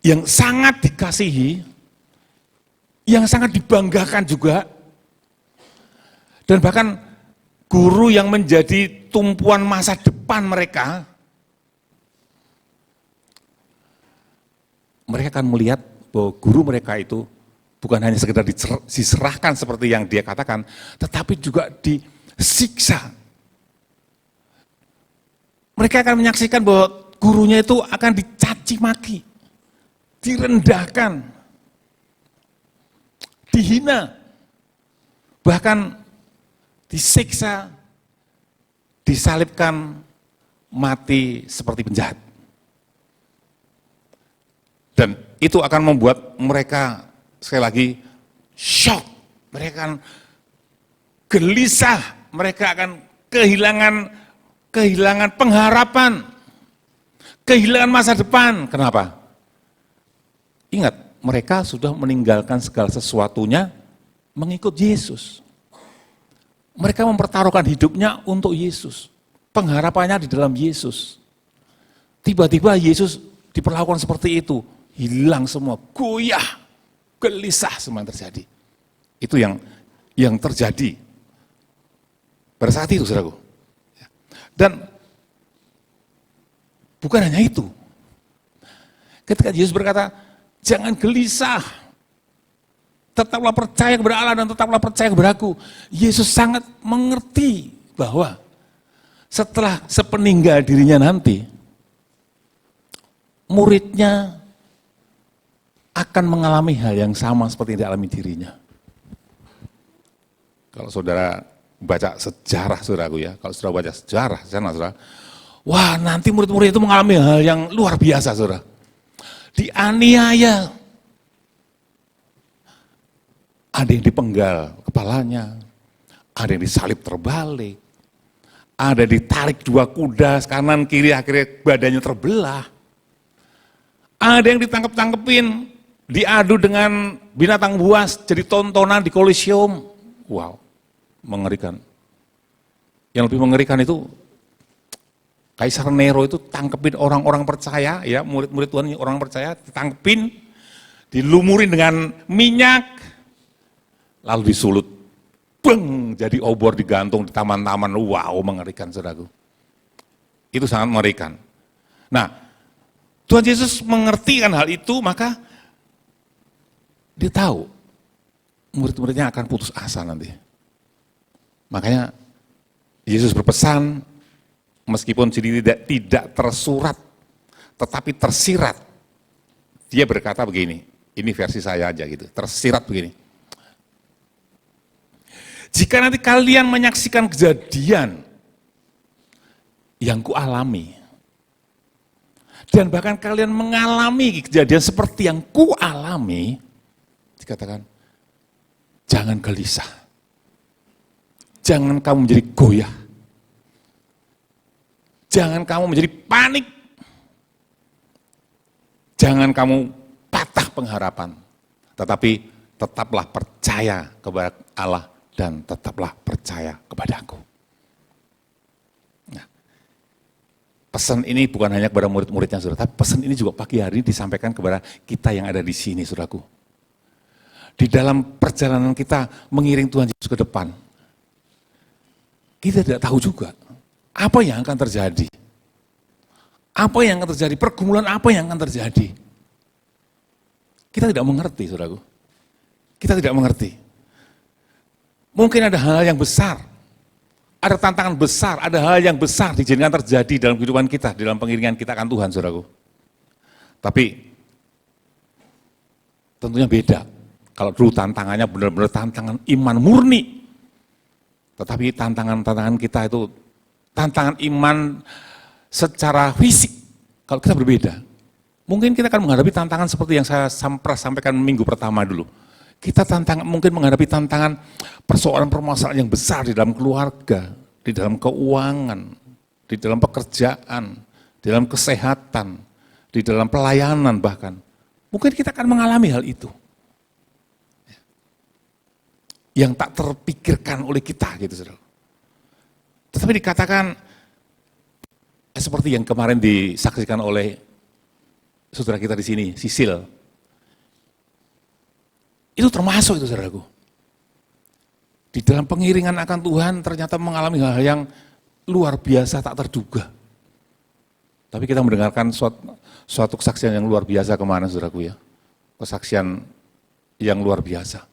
yang sangat dikasihi, yang sangat dibanggakan juga, dan bahkan guru yang menjadi tumpuan masa depan mereka akan melihat bahwa guru mereka itu bukan hanya sekedar diserahkan seperti yang dia katakan, tetapi juga disiksa. Mereka akan menyaksikan bahwa gurunya itu akan dicaci maki, direndahkan, dihina, bahkan disiksa, disalibkan, mati seperti penjahat. Dan itu akan membuat mereka sekali lagi shock, mereka akan gelisah, mereka akan kehilangan pengharapan, kehilangan masa depan. Kenapa? Ingat, mereka sudah meninggalkan segala sesuatunya mengikut Yesus. Mereka mempertaruhkan hidupnya untuk Yesus. Pengharapannya di dalam Yesus. Tiba-tiba Yesus diperlakukan seperti itu. Hilang semua, goyah, gelisah semua yang terjadi. Itu yang terjadi pada saat itu, saudaraku. Dan bukan hanya itu. Ketika Yesus berkata, jangan gelisah, tetaplah percaya kepada Allah dan tetaplah percaya kepada aku. Yesus sangat mengerti bahwa setelah sepeninggal dirinya nanti, muridnya akan mengalami hal yang sama seperti yang dialami dirinya. Kalau saudara baca sejarah saudaraku ya, kalau saudara baca sejarah sana saudara, wah nanti murid-murid itu mengalami hal yang luar biasa saudara. Dianiaya, ada yang dipenggal kepalanya, ada yang disalib terbalik, ada yang ditarik 2 kuda kanan kiri akhirnya badannya terbelah, ada yang ditangkep-tangkepin, diadu dengan binatang buas, jadi tontonan di Kolosium. Wow, mengerikan. Yang lebih mengerikan itu, Kaisar Nero itu tangkepin orang-orang percaya, ya murid-murid Tuhan orang percaya, ditangkepin, dilumurin dengan minyak, lalu disulut, beng, jadi obor digantung di taman-taman. Wow, mengerikan saudaraku. Itu sangat mengerikan. Nah, Tuhan Yesus mengerti kan hal itu, maka dia tahu murid-muridnya akan putus asa nanti. Makanya Yesus berpesan, meskipun jadi tidak tersurat, tetapi tersirat. Dia berkata begini, ini versi saya aja gitu, tersirat begini. Jika nanti kalian menyaksikan kejadian yang kualami, dan bahkan kalian mengalami kejadian seperti yang kualami, dikatakan, jangan gelisah, jangan kamu menjadi goyah, jangan kamu menjadi panik, jangan kamu patah pengharapan, tetapi tetaplah percaya kepada Allah dan tetaplah percaya kepadaku. Nah, pesan ini bukan hanya kepada murid-muridnya, saudara, tapi pesan ini juga pagi hari disampaikan kepada kita yang ada di sini, saudaraku. Di dalam perjalanan kita mengiring Tuhan Yesus ke depan, kita tidak tahu juga apa yang akan terjadi. Apa yang akan terjadi, pergumulan apa yang akan terjadi. Kita tidak mengerti, saudaraku. Kita tidak mengerti. Mungkin ada hal yang besar, ada tantangan besar, ada hal yang besar diizinkan terjadi dalam kehidupan kita, dalam pengiringan kita akan Tuhan, saudaraku. Tapi tentunya beda. Kalau dulu tantangannya benar-benar tantangan iman murni. Tetapi tantangan-tantangan kita itu tantangan iman secara fisik. Kalau kita berbeda. Mungkin kita akan menghadapi tantangan seperti yang saya sampaikan minggu pertama dulu. Kita mungkin menghadapi tantangan persoalan-permasalahan yang besar di dalam keluarga, di dalam keuangan, di dalam pekerjaan, di dalam kesehatan, di dalam pelayanan bahkan. Mungkin kita akan mengalami hal itu. Yang tak terpikirkan oleh kita gitu, saudara. Tetapi dikatakan seperti yang kemarin disaksikan oleh saudara kita di sini, Sisil. Itu termasuk itu, saudaraku. Di dalam pengiringan akan Tuhan ternyata mengalami hal yang luar biasa tak terduga. Tapi kita mendengarkan suatu kesaksian yang luar biasa kemana, saudaraku ya. Kesaksian yang luar biasa.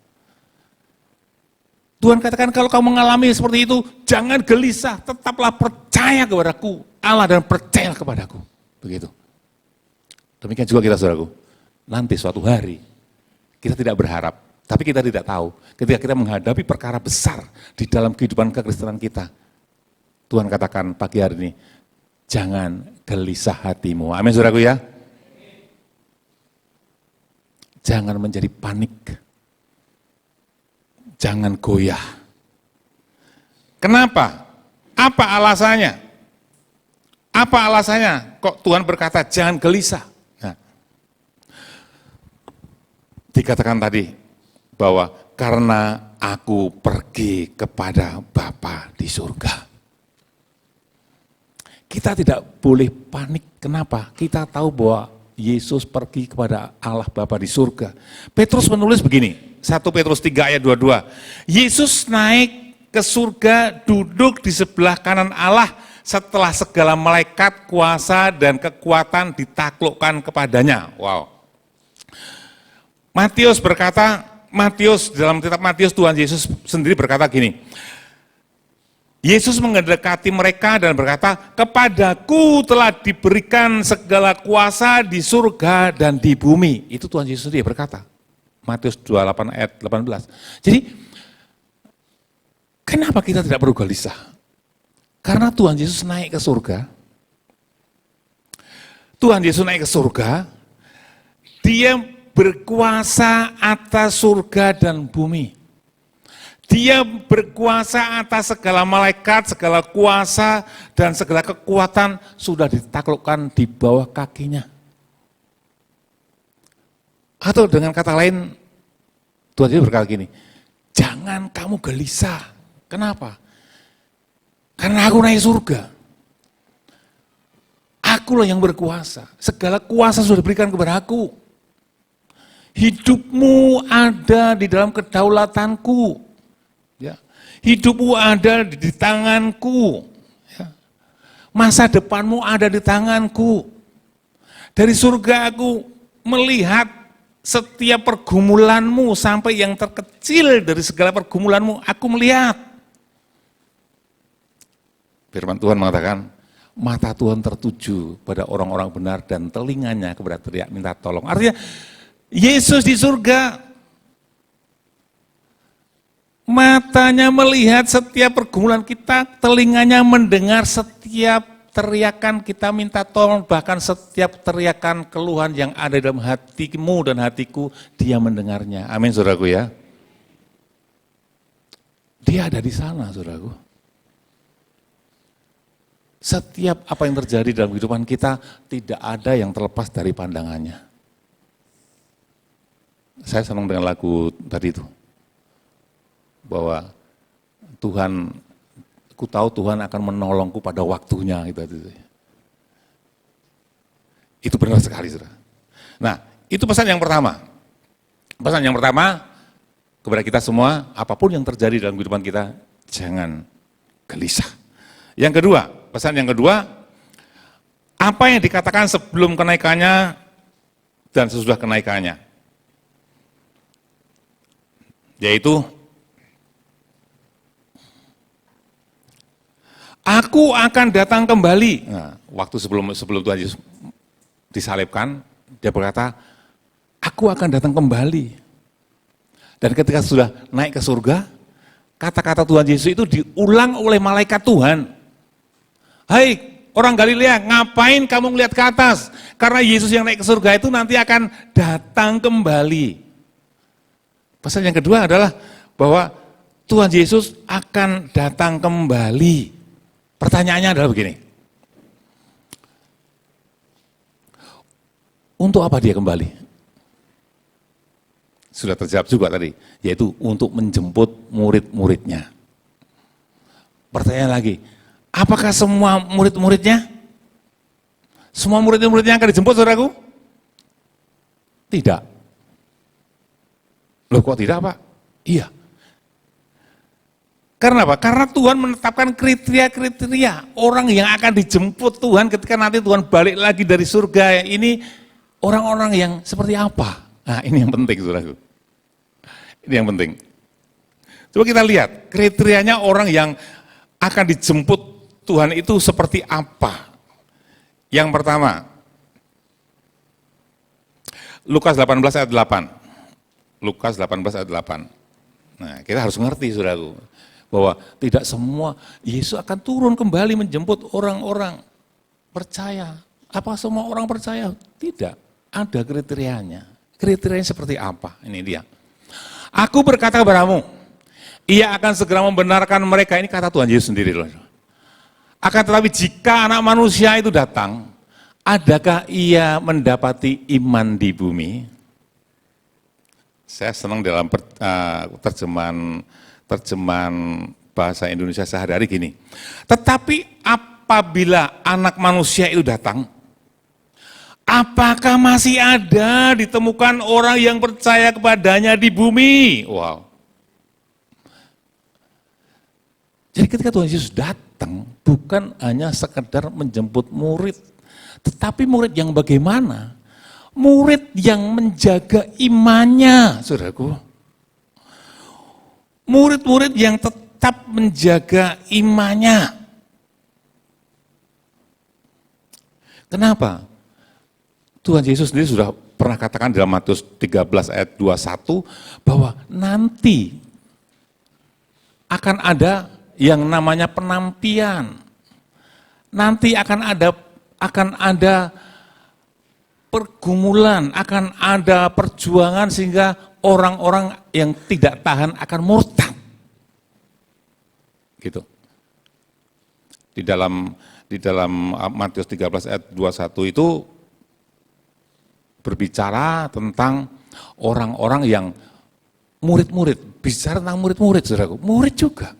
Tuhan katakan kalau kamu mengalami seperti itu, jangan gelisah, tetaplah percaya kepadaku, Allah, dan percaya kepadaku. Begitu. Demikian juga kita, saudaraku. Nanti suatu hari, kita tidak berharap, tapi kita tidak tahu. Ketika kita menghadapi perkara besar di dalam kehidupan kekristenan kita, Tuhan katakan pagi hari ini, jangan gelisah hatimu. Amin, saudaraku ya. Jangan menjadi panik. Jangan goyah. Kenapa? Apa alasannya? Apa alasannya? Kok Tuhan berkata jangan gelisah? Nah, dikatakan tadi bahwa karena aku pergi kepada Bapa di surga. Kita tidak boleh panik. Kenapa? Kita tahu bahwa Yesus pergi kepada Allah Bapa di surga. Petrus menulis begini, 1 Petrus 3 ayat 22. Yesus naik ke surga, duduk di sebelah kanan Allah setelah segala malaikat, kuasa, dan kekuatan ditaklukkan kepadanya. Wow. Matius berkata, dalam kitab Matius, Tuhan Yesus sendiri berkata gini, Yesus mendekati mereka dan berkata, kepadaku telah diberikan segala kuasa di surga dan di bumi. Itu Tuhan Yesus sendiri berkata. Matius 28 ayat 18. Jadi, kenapa kita tidak perlu gelisah? Karena Tuhan Yesus naik ke surga. Tuhan Yesus naik ke surga, Dia berkuasa atas surga dan bumi. Dia berkuasa atas segala malaikat, segala kuasa, dan segala kekuatan sudah ditaklukkan di bawah kakinya. Atau dengan kata lain, Tuhan Yesus berkata gini, jangan kamu gelisah. Kenapa? Karena aku naik surga. Akulah yang berkuasa. Segala kuasa sudah diberikan kepada aku. Hidupmu ada di dalam kedaulatanku. Ya. Hidupmu ada di tanganku. Ya. Masa depanmu ada di tanganku. Dari surga aku melihat setiap pergumulanmu sampai yang terkecil dari segala pergumulanmu, aku melihat. Firman Tuhan mengatakan, mata Tuhan tertuju pada orang-orang benar dan telinganya kepada teriak minta tolong. Artinya, Yesus di surga, matanya melihat setiap pergumulan kita, telinganya mendengar setiap teriakan kita minta tolong, bahkan setiap teriakan keluhan yang ada dalam hatimu dan hatiku, dia mendengarnya. Amin, saudaraku ya. Dia ada di sana, saudaraku. Setiap apa yang terjadi dalam kehidupan kita, tidak ada yang terlepas dari pandangannya. Saya senang dengan lagu tadi itu. Bahwa Tuhan, ku tahu Tuhan akan menolongku pada waktunya. Itu benar sekali, saudara. Nah, itu pesan yang pertama. Pesan yang pertama kepada kita semua, apapun yang terjadi dalam kehidupan kita, jangan gelisah. Yang kedua, pesan yang kedua, apa yang dikatakan sebelum kenaikannya dan sesudah kenaikannya. Yaitu, aku akan datang kembali. Nah, waktu sebelum Tuhan Yesus disalibkan, dia berkata, aku akan datang kembali. Dan ketika sudah naik ke surga, kata-kata Tuhan Yesus itu diulang oleh malaikat Tuhan. Hai orang Galilea, ngapain kamu melihat ke atas? Karena Yesus yang naik ke surga itu nanti akan datang kembali. Pesan yang kedua adalah bahwa Tuhan Yesus akan datang kembali. Pertanyaannya adalah begini. Untuk apa dia kembali? Sudah terjawab juga tadi, yaitu untuk menjemput murid-muridnya. Pertanyaan lagi, apakah semua murid-muridnya? Semua murid-muridnya akan dijemput, saudaraku? Tidak. Loh kok tidak, Pak? Iya. Karena apa? Karena Tuhan menetapkan kriteria-kriteria orang yang akan dijemput Tuhan ketika nanti Tuhan balik lagi dari surga. Ini orang-orang yang seperti apa? Nah, ini yang penting, saudaraku. Ini yang penting. Coba kita lihat kriterianya orang yang akan dijemput Tuhan itu seperti apa. Yang pertama, Lukas 18 ayat 8. Lukas 18 ayat 8. Nah, kita harus mengerti, saudaraku, bahwa tidak semua Yesus akan turun kembali menjemput orang-orang percaya. Apa semua orang percaya? Tidak, ada kriterianya. Kriterianya seperti apa? Ini dia. Aku berkata kepadamu, ia akan segera membenarkan mereka. Ini kata Tuhan Yesus sendiri loh. Akan tetapi jika Anak Manusia itu datang, adakah ia mendapati iman di bumi? Saya senang dalam terjemahan bahasa Indonesia sehari-hari gini. Tetapi apabila Anak Manusia itu datang, apakah masih ada ditemukan orang yang percaya kepadanya di bumi? Wow. Jadi ketika Tuhan Yesus datang, bukan hanya sekedar menjemput murid, tetapi murid yang bagaimana? Murid yang menjaga imannya, saudaraku. Murid-murid yang tetap menjaga imannya. Kenapa? Tuhan Yesus sendiri sudah pernah katakan dalam Matius 13 ayat 21 bahwa nanti akan ada yang namanya penampian. Nanti akan ada pergumulan, akan ada perjuangan sehingga orang-orang yang tidak tahan akan murtad. Gitu. Di dalam Matius 13 ayat 21 itu berbicara tentang orang-orang yang murid-murid, bicara tentang murid-murid, saudaraku, murid juga.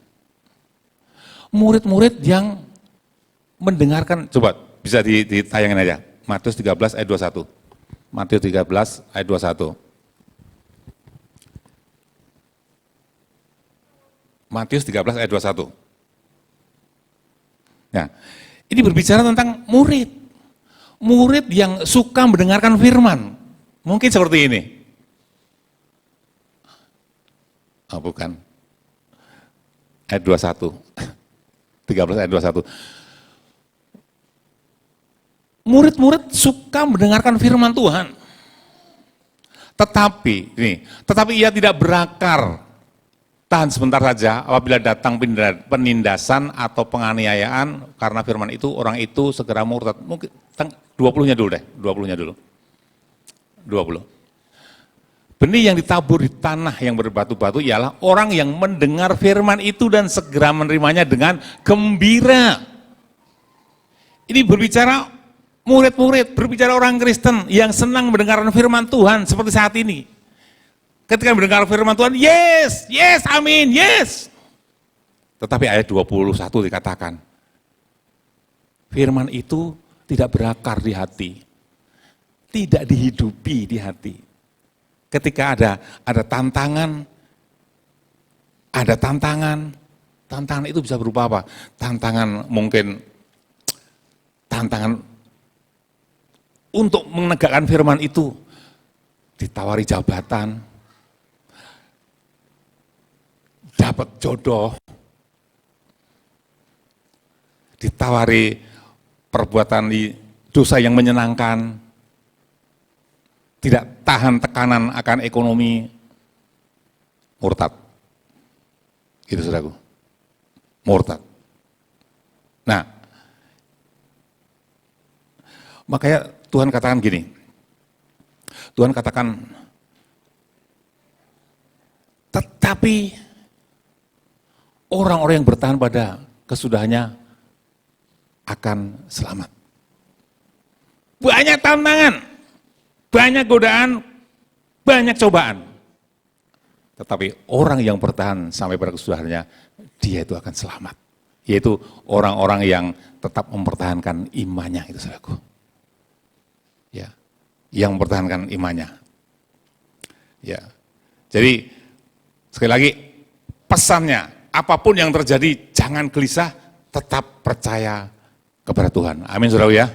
Murid-murid yang mendengarkan, coba bisa ditayangin aja, Matius 13 ayat 21. Matius 13 ayat 21. Matius 13 ayat 21. Nah, ini berbicara tentang murid. Murid yang suka mendengarkan firman. Mungkin seperti ini. Oh, bukan. Ayat 21. 13 ayat 21. Murid-murid suka mendengarkan firman Tuhan. Tetapi ia tidak berakar. Tahan sebentar saja, apabila datang penindasan atau penganiayaan karena firman itu, orang itu segera murtad. Mungkin 20-nya dulu deh, 20-nya dulu. 20. Benih yang ditabur di tanah yang berbatu-batu ialah orang yang mendengar firman itu dan segera menerimanya dengan gembira. Ini berbicara murid-murid, berbicara orang Kristen yang senang mendengarkan firman Tuhan seperti saat ini. Ketika mendengar firman Tuhan, yes, yes, amin, yes. Tetapi ayat 21 dikatakan, firman itu tidak berakar di hati, tidak dihidupi di hati. Ketika ada tantangan, tantangan itu bisa berupa apa? Tantangan untuk menegakkan firman itu, ditawari jabatan, dapat jodoh, ditawari perbuatan dosa yang menyenangkan, tidak tahan tekanan akan ekonomi, murtad. Itu saudaraku, murtad. Nah, makanya Tuhan katakan gini, Tuhan katakan, tetapi orang-orang yang bertahan pada kesudahannya akan selamat. Banyak tantangan, banyak godaan, banyak cobaan. Tetapi orang yang bertahan sampai pada kesudahannya, dia itu akan selamat. Yaitu orang-orang yang tetap mempertahankan imannya, itu saudaraku. Ya, yang mempertahankan imannya. Ya, jadi sekali lagi pesannya, apapun yang terjadi, jangan gelisah, tetap percaya kepada Tuhan. Amin, saudara ya.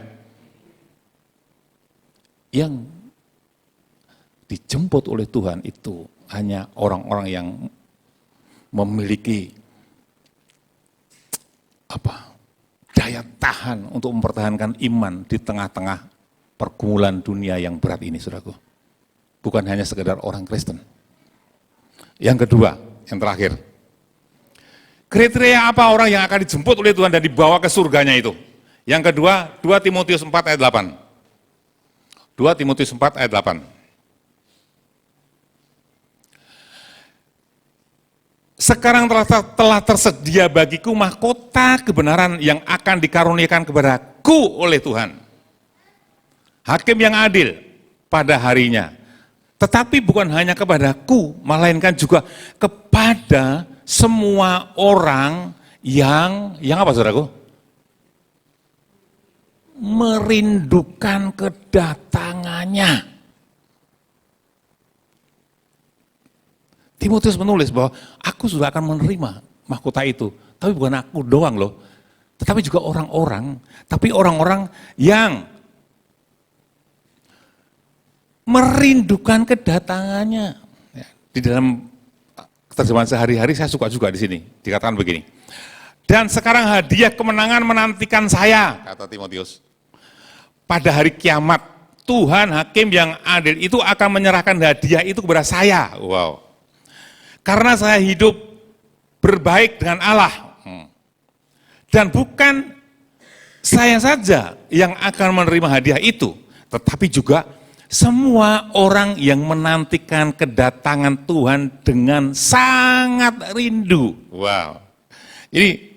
Yang dijemput oleh Tuhan itu hanya orang-orang yang memiliki daya tahan untuk mempertahankan iman di tengah-tengah pergumulan dunia yang berat ini, saudaraku. Bukan hanya sekedar orang Kristen. Yang kedua, yang terakhir, kriteria apa orang yang akan dijemput oleh Tuhan dan dibawa ke surganya itu? Yang kedua, 2 Timotius 4 ayat 8. 2 Timotius 4 ayat 8. Sekarang telah tersedia bagiku mahkota kebenaran yang akan dikaruniakan kepadaku oleh Tuhan. Hakim yang adil pada harinya. Tetapi bukan hanya kepadaku, melainkan juga kepada semua orang yang apa saudaraku? Merindukan kedatangannya. Timotius menulis bahwa aku sudah akan menerima mahkota itu. Tapi bukan aku doang loh. Tetapi juga orang-orang yang merindukan kedatangannya. Di dalam terjemahan sehari-hari saya suka juga di sini. Dikatakan begini. Dan sekarang hadiah kemenangan menantikan saya, kata Timotius. Pada hari kiamat, Tuhan hakim yang adil itu akan menyerahkan hadiah itu kepada saya. Wow. Karena saya hidup berbaik dengan Allah. Dan bukan saya saja yang akan menerima hadiah itu, tetapi juga semua orang yang menantikan kedatangan Tuhan dengan sangat rindu. Wow. Jadi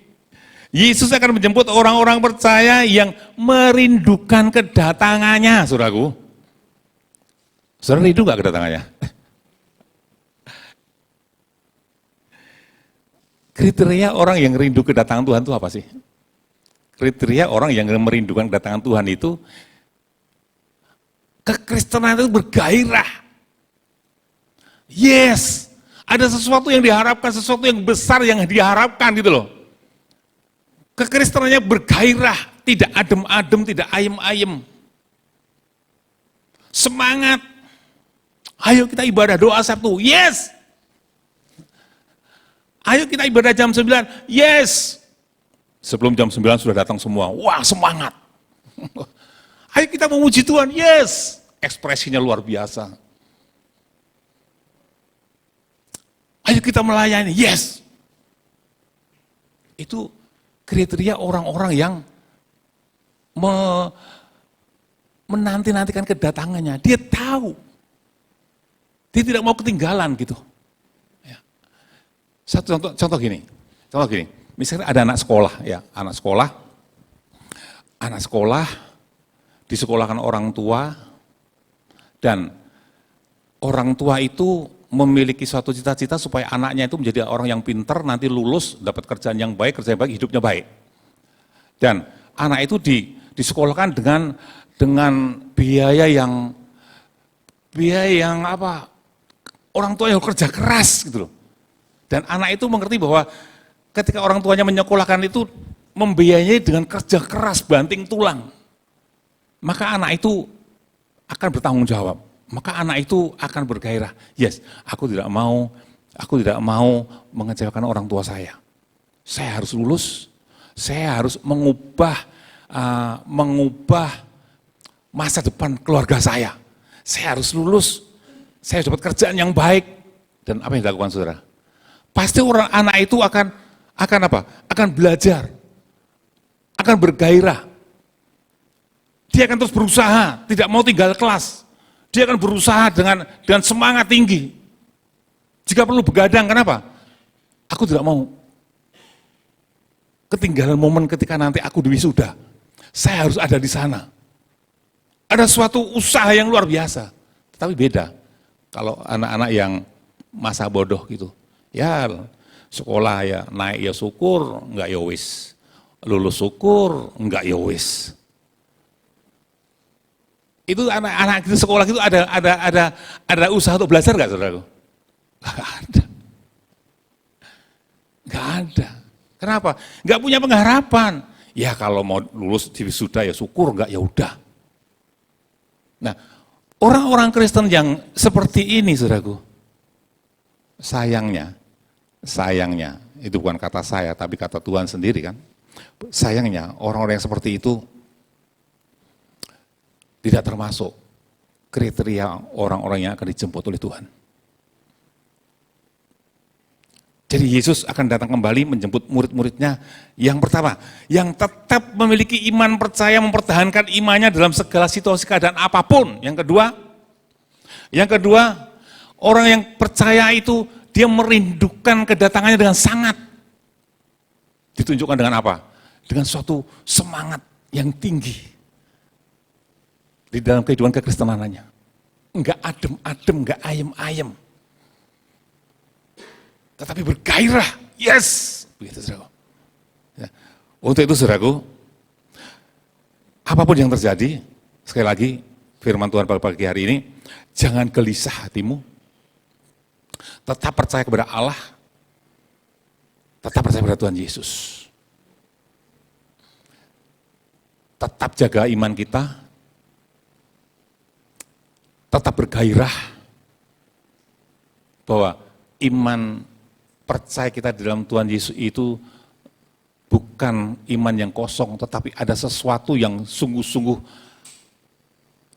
Yesus akan menjemput orang-orang percaya yang merindukan kedatangannya, saudaraku. Saudara rindu gak kedatangannya? Kriteria orang yang rindu kedatangan Tuhan itu apa sih? Kriteria orang yang merindukan kedatangan Tuhan itu, kekristenan itu bergairah. Yes, ada sesuatu yang diharapkan, sesuatu yang besar yang diharapkan gitu loh. Kekristenannya bergairah, tidak adem-adem, tidak ayem-ayem. Semangat. Ayo kita ibadah doa Sabtu, yes. Ayo kita ibadah jam 9, yes. Sebelum jam 9 sudah datang semua. Wah, semangat. Ayo kita memuji Tuhan. Yes. Ekspresinya luar biasa. Ayo kita melayani. Yes. Itu kriteria orang-orang yang menanti-nantikan kedatangannya. Dia tahu. Dia tidak mau ketinggalan gitu. Ya. Satu contoh gini. Misalnya ada anak sekolah disekolahkan orang tua, dan orang tua itu memiliki suatu cita-cita supaya anaknya itu menjadi orang yang pintar, nanti lulus, dapat kerjaan yang baik, hidupnya baik. Dan anak itu disekolahkan dengan biaya yang apa? Orang tua yang kerja keras gitu loh. Dan anak itu mengerti bahwa ketika orang tuanya menyekolahkan itu membiayai dengan kerja keras banting tulang, maka anak itu akan bertanggung jawab. Maka anak itu akan bergairah. Yes, aku tidak mau mengecewakan orang tua saya. Saya harus lulus. Saya harus mengubah masa depan keluarga saya. Saya harus lulus. Saya dapat kerjaan yang baik. Dan apa yang dilakukan saudara? Pasti anak itu akan apa? Akan belajar. Akan bergairah. Dia akan terus berusaha, tidak mau tinggal kelas. Dia akan berusaha dengan semangat tinggi. Jika perlu begadang, kenapa? Aku tidak mau ketinggalan momen ketika nanti aku diwisuda. Saya harus ada di sana. Ada suatu usaha yang luar biasa. Tetapi beda kalau anak-anak yang masa bodoh gitu. Ya sekolah ya naik ya syukur, enggak ya wis. Lulus syukur, enggak ya wis. Itu anak-anak di sekolah itu ada usaha untuk belajar nggak, saudaraku? Nggak ada. Kenapa? Nggak punya pengharapan. Ya kalau mau lulus di wisuda ya syukur, nggak ya udah. Nah, orang-orang Kristen yang seperti ini, saudaraku, sayangnya, itu bukan kata saya, tapi kata Tuhan sendiri kan. Sayangnya orang-orang yang seperti itu tidak termasuk kriteria orang-orang yang akan dijemput oleh Tuhan. Jadi Yesus akan datang kembali menjemput murid-muridnya yang pertama, yang tetap memiliki iman percaya mempertahankan imannya dalam segala situasi keadaan apapun. Yang kedua, orang yang percaya itu dia merindukan kedatangannya dengan sangat. Ditunjukkan dengan apa? Dengan suatu semangat yang tinggi. Di dalam kehidupan kekristenannya. Enggak adem-adem, enggak ayem-ayem. Tetapi bergairah, yes! Begitu, saudaraku. Ya. Untuk itu, saudaraku, apapun yang terjadi, sekali lagi, firman Tuhan pada pagi hari ini, jangan gelisah hatimu, tetap percaya kepada Allah, tetap percaya kepada Tuhan Yesus. Tetap jaga iman kita, tetap bergairah bahwa iman percaya kita di dalam Tuhan Yesus itu bukan iman yang kosong, tetapi ada sesuatu yang sungguh-sungguh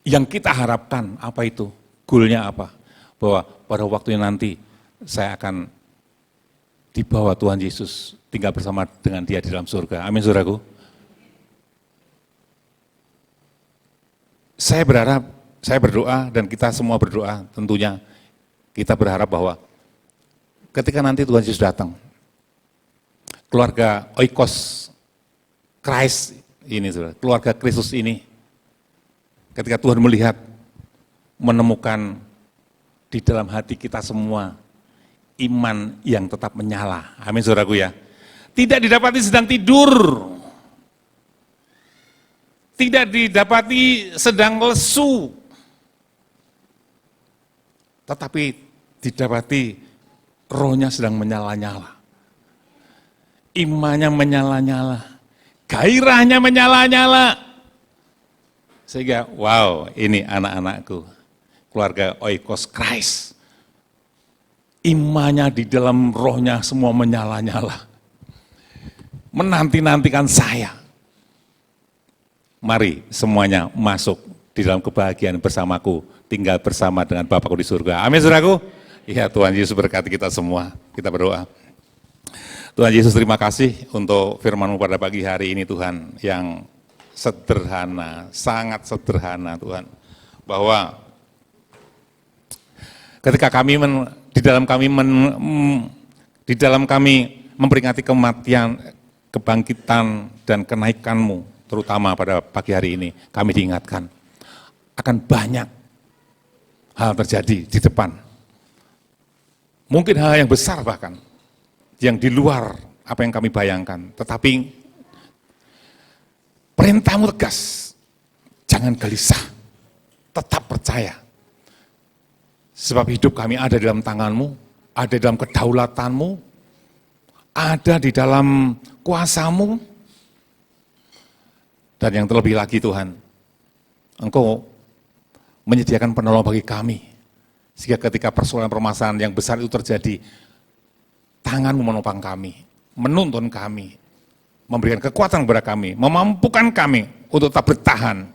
yang kita harapkan. Apa itu? Goalnya apa? Bahwa pada waktunya nanti saya akan dibawa Tuhan Yesus tinggal bersama dengan Dia di dalam surga. Amin, saudaraku. Saya berdoa dan kita semua berdoa, tentunya kita berharap bahwa ketika nanti Tuhan Yesus datang, keluarga Oikos Christ ini, keluarga Kristus ini, ketika Tuhan melihat, menemukan di dalam hati kita semua iman yang tetap menyala. Amin, saudaraku ya. Tidak didapati sedang tidur, tidak didapati sedang lesu, tetapi didapati rohnya sedang menyala-nyala. Imannya menyala-nyala. Gairahnya menyala-nyala. Sehingga, wow, ini anak-anakku. Keluarga Oikos Christ. Imannya di dalam rohnya semua menyala-nyala. menanti-nantikan saya. Mari semuanya masuk di dalam kebahagiaan bersamaku, tinggal bersama dengan Bapakku di surga. Amin, saudaraku. Ya, Tuhan Yesus berkati kita semua. Kita berdoa. Tuhan Yesus, terima kasih untuk firman-Mu pada pagi hari ini, Tuhan, yang sederhana, sangat sederhana, Tuhan. Bahwa ketika kami di dalam kami memperingati kematian, kebangkitan dan kenaikan-Mu, terutama pada pagi hari ini, kami diingatkan akan banyak hal terjadi di depan. Mungkin hal yang besar bahkan, yang di luar apa yang kami bayangkan. Tetapi perintah-Mu tegas, jangan gelisah, tetap percaya. Sebab hidup kami ada di dalam tangan-Mu, ada di dalam kedaulatan-Mu, ada di dalam kuasa-Mu. Dan yang terlebih lagi Tuhan, Engkau menyediakan penolong bagi kami. Sehingga ketika persoalan permasalahan yang besar itu terjadi, tangan-Mu menopang kami, menuntun kami, memberikan kekuatan kepada kami, memampukan kami untuk tetap bertahan.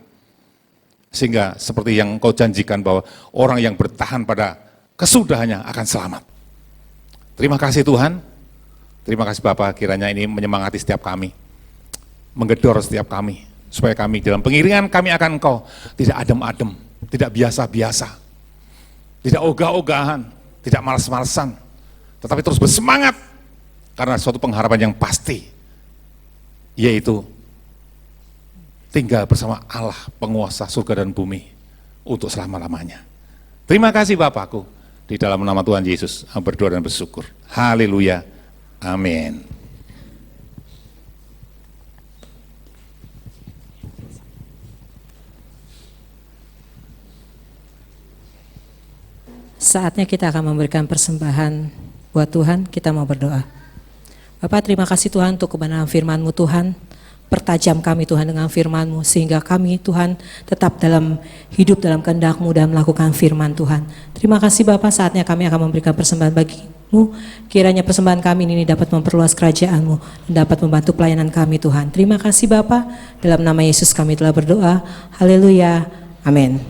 Sehingga seperti yang Engkau janjikan bahwa orang yang bertahan pada kesudahannya akan selamat. Terima kasih Tuhan, terima kasih Bapak, kiranya ini menyemangati setiap kami, menggedor setiap kami, supaya kami dalam pengiringan kami akan Engkau tidak adem-adem, tidak biasa-biasa, tidak ogah-ogahan, tidak malas-malasan, tetapi terus bersemangat karena suatu pengharapan yang pasti, yaitu tinggal bersama Allah, penguasa surga dan bumi untuk selama-lamanya. Terima kasih Bapakku, di dalam nama Tuhan Yesus berdoa dan bersyukur. Haleluya, amin. Saatnya kita akan memberikan persembahan buat Tuhan, kita mau berdoa. Bapak, terima kasih Tuhan untuk kebenaran firman-Mu Tuhan. Pertajam kami Tuhan dengan firman-Mu, sehingga kami Tuhan tetap dalam hidup dalam kehendak-Mu dan melakukan firman Tuhan. Terima kasih Bapak, saatnya kami akan memberikan persembahan bagi-Mu. Kiranya persembahan kami ini dapat memperluas kerajaan-Mu dan dapat membantu pelayanan kami Tuhan. Terima kasih Bapak, dalam nama Yesus kami telah berdoa. Haleluya, amin.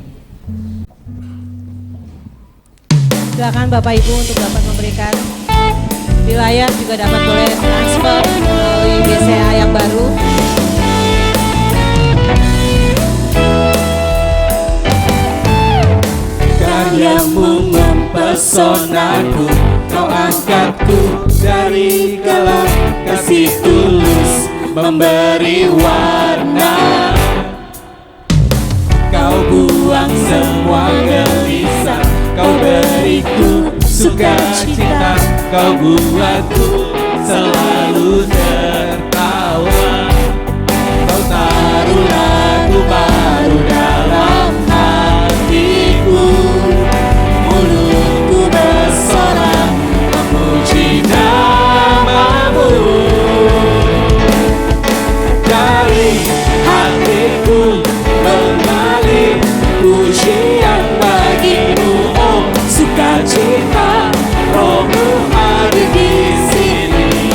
Silakan Bapak Ibu untuk dapat memberikan di layar, juga dapat boleh transfer melalui BCA yang baru. Karyamu mempesonaku, Kau angkatku dari gelap, kasih tulus memberi warna. Kau buang semua gelisah, Kau beriku sukacita, Kau buatku selalu tertawa. Kau taruh lagu baru dalam hatiku, mulutku bersorak memuji nama-Mu. Dari hatiku mengalir pujian bagi-Mu, oh sukacita, Roh-Mu hadir di sini,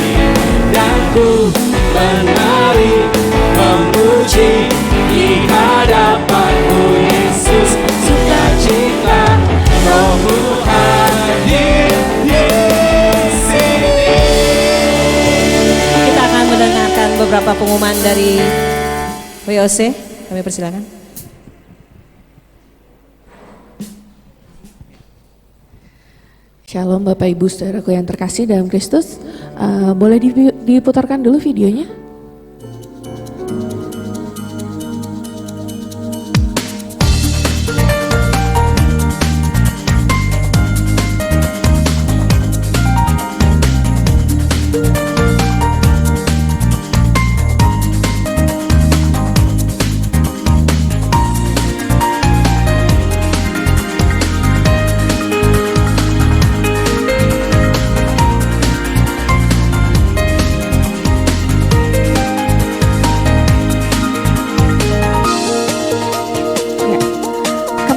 dan ku menari memuji di hadapan-Mu Yesus. Sukacita, Roh-Mu hadir di sini. Kita akan mendengarkan beberapa pengumuman dari WOC. Kami persilakan. Shalom Bapak Ibu Saudaraku yang terkasih dalam Kristus. Boleh diputarkan dulu videonya?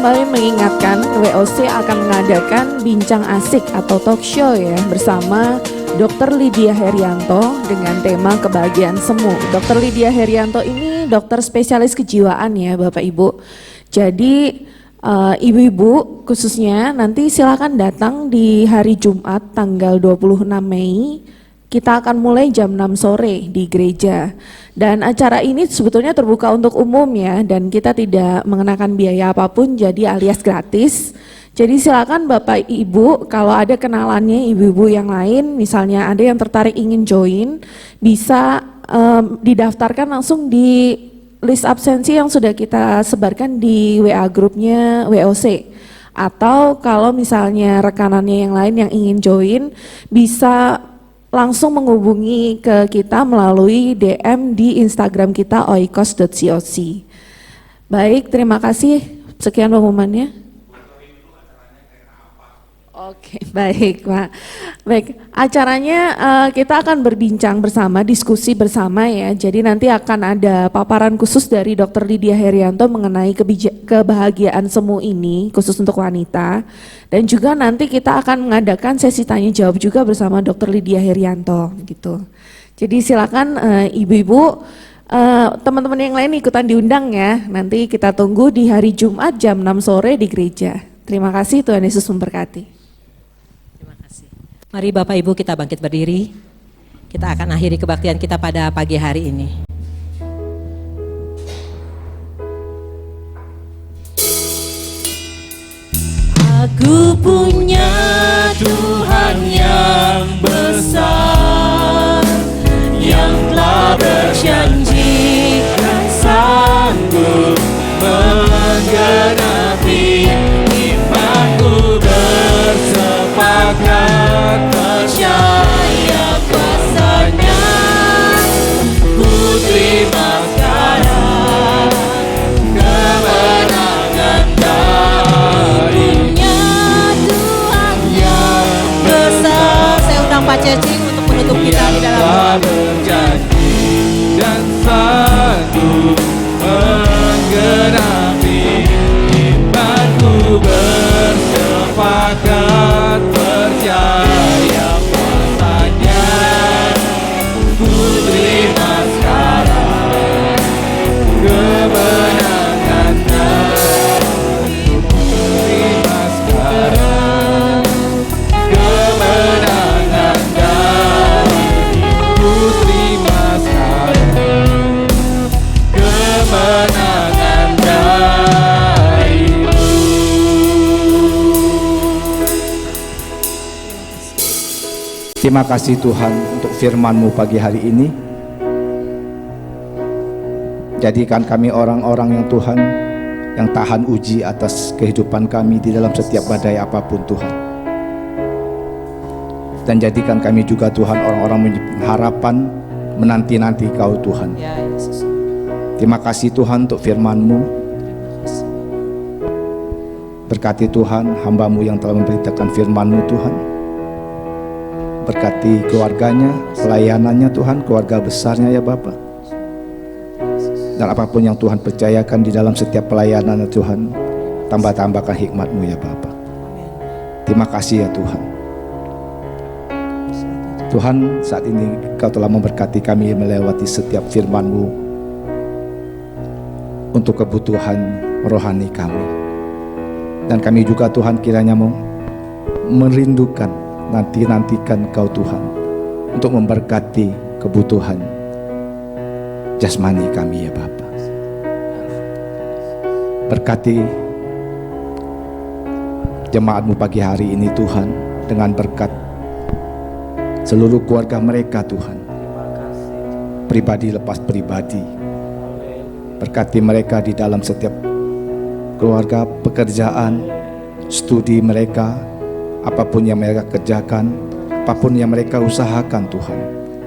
Kembali mengingatkan, WOC akan mengadakan bincang asik atau talk show ya bersama Dr. Lydia Herianto dengan tema kebahagiaan semu. Dr. Lydia Herianto ini dokter spesialis kejiwaan ya Bapak Ibu. Jadi ibu-ibu khususnya nanti silakan datang di hari Jumat tanggal 26 Mei. Kita akan mulai jam 6 sore di gereja. Dan acara ini sebetulnya terbuka untuk umum ya, dan kita tidak mengenakan biaya apapun, jadi alias gratis. Jadi silakan Bapak Ibu kalau ada kenalannya ibu-ibu yang lain, misalnya ada yang tertarik ingin join, bisa didaftarkan langsung di list absensi yang sudah kita sebarkan di WA grupnya WOC. Atau kalau misalnya rekanannya yang lain yang ingin join, bisa langsung menghubungi ke kita melalui DM di Instagram kita oikos.coc. Baik, terima kasih. Sekian pengumumannya. Oke, baik Pak. Baik, acaranya kita akan berbincang bersama, diskusi bersama ya. Jadi nanti akan ada paparan khusus dari Dr. Lydia Herianto mengenai kebahagiaan semu ini, khusus untuk wanita. Dan juga nanti kita akan mengadakan sesi tanya jawab juga bersama Dr. Lydia Herianto gitu. Jadi silakan ibu-ibu, teman-teman yang lain ikutan diundang ya. Nanti kita tunggu di hari Jumat jam 6 sore di gereja. Terima kasih, Tuhan Yesus memberkati. Mari Bapak Ibu kita bangkit berdiri. Kita akan akhiri kebaktian kita pada pagi hari ini. Aku punya Tuhan yang besar, yang telah berjanji dan sanggup menggenapi imanku. Bersepakat percaya kuasanya, ku terima sekarang kemenangan darinya. Tuhan yang besar. Saya undang Pak Ceci untuk menutup kita di dalam berjanji dan sanggup menggenapi imanku. Bersepakat percaya kuasanya, ku terima sekarang kemenangan darimu. Terima sekarang kemenangan darimu. Ku terima sekarang kemenangan darimu. Terima kasih Tuhan untuk firman-Mu pagi hari ini. Jadikan kami orang-orang yang Tuhan, yang tahan uji atas kehidupan kami di dalam setiap badai apapun Tuhan. Dan jadikan kami juga Tuhan orang-orang harapan menanti-nanti Kau Tuhan. Ya, Yesus. Terima kasih Tuhan untuk firman-Mu. Berkati Tuhan hamba-Mu yang telah memberitakan firman-Mu Tuhan. Berkati keluarganya, pelayanannya Tuhan, keluarga besarnya ya Bapa. Dan apapun yang Tuhan percayakan di dalam setiap pelayanan ya Tuhan, tambah-tambahkan hikmat-Mu ya Bapa. Terima kasih ya Tuhan. Tuhan, saat ini Kau telah memberkati kami melewati setiap firman-Mu untuk kebutuhan rohani kami. Dan kami juga Tuhan kiranya mau merindukan, nantikan Kau Tuhan untuk memberkati kebutuhan jasmani kami ya Bapa. Berkati jemaat-Mu pagi hari ini Tuhan, dengan berkat seluruh keluarga mereka Tuhan, pribadi lepas pribadi. Berkati mereka di dalam setiap keluarga, pekerjaan, studi mereka, apapun yang mereka kerjakan, apapun yang mereka usahakan Tuhan,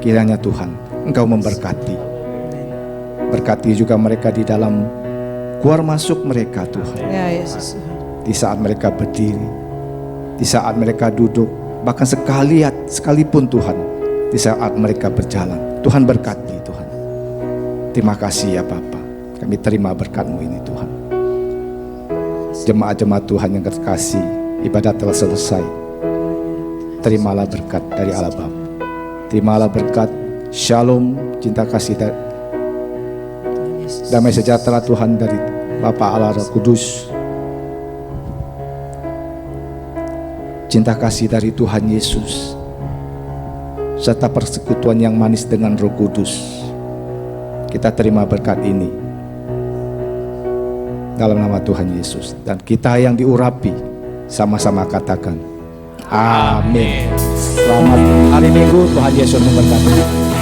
kiranya Tuhan Engkau memberkati. Berkati juga mereka di dalam keluar masuk mereka Tuhan. Ya, Yesus. Di saat mereka berdiri, di saat mereka duduk, bahkan sekalipun Tuhan, di saat mereka berjalan, Tuhan berkati Tuhan. Terima kasih ya Bapa, kami terima berkat-Mu ini Tuhan. Jemaat-jemaat Tuhan yang terkasih, ibadat telah selesai. Terimalah berkat dari Allah Bapa, Terimalah berkat, shalom, cinta kasih, damai sejahtera Tuhan dari Bapa Allah Roh Kudus, cinta kasih dari Tuhan Yesus, serta persekutuan yang manis dengan Roh Kudus. Kita terima berkat ini dalam nama Tuhan Yesus. Dan kita yang diurapi, sama-sama katakan, amin. Selamat hari Minggu, Tuhan Yesus memberkati.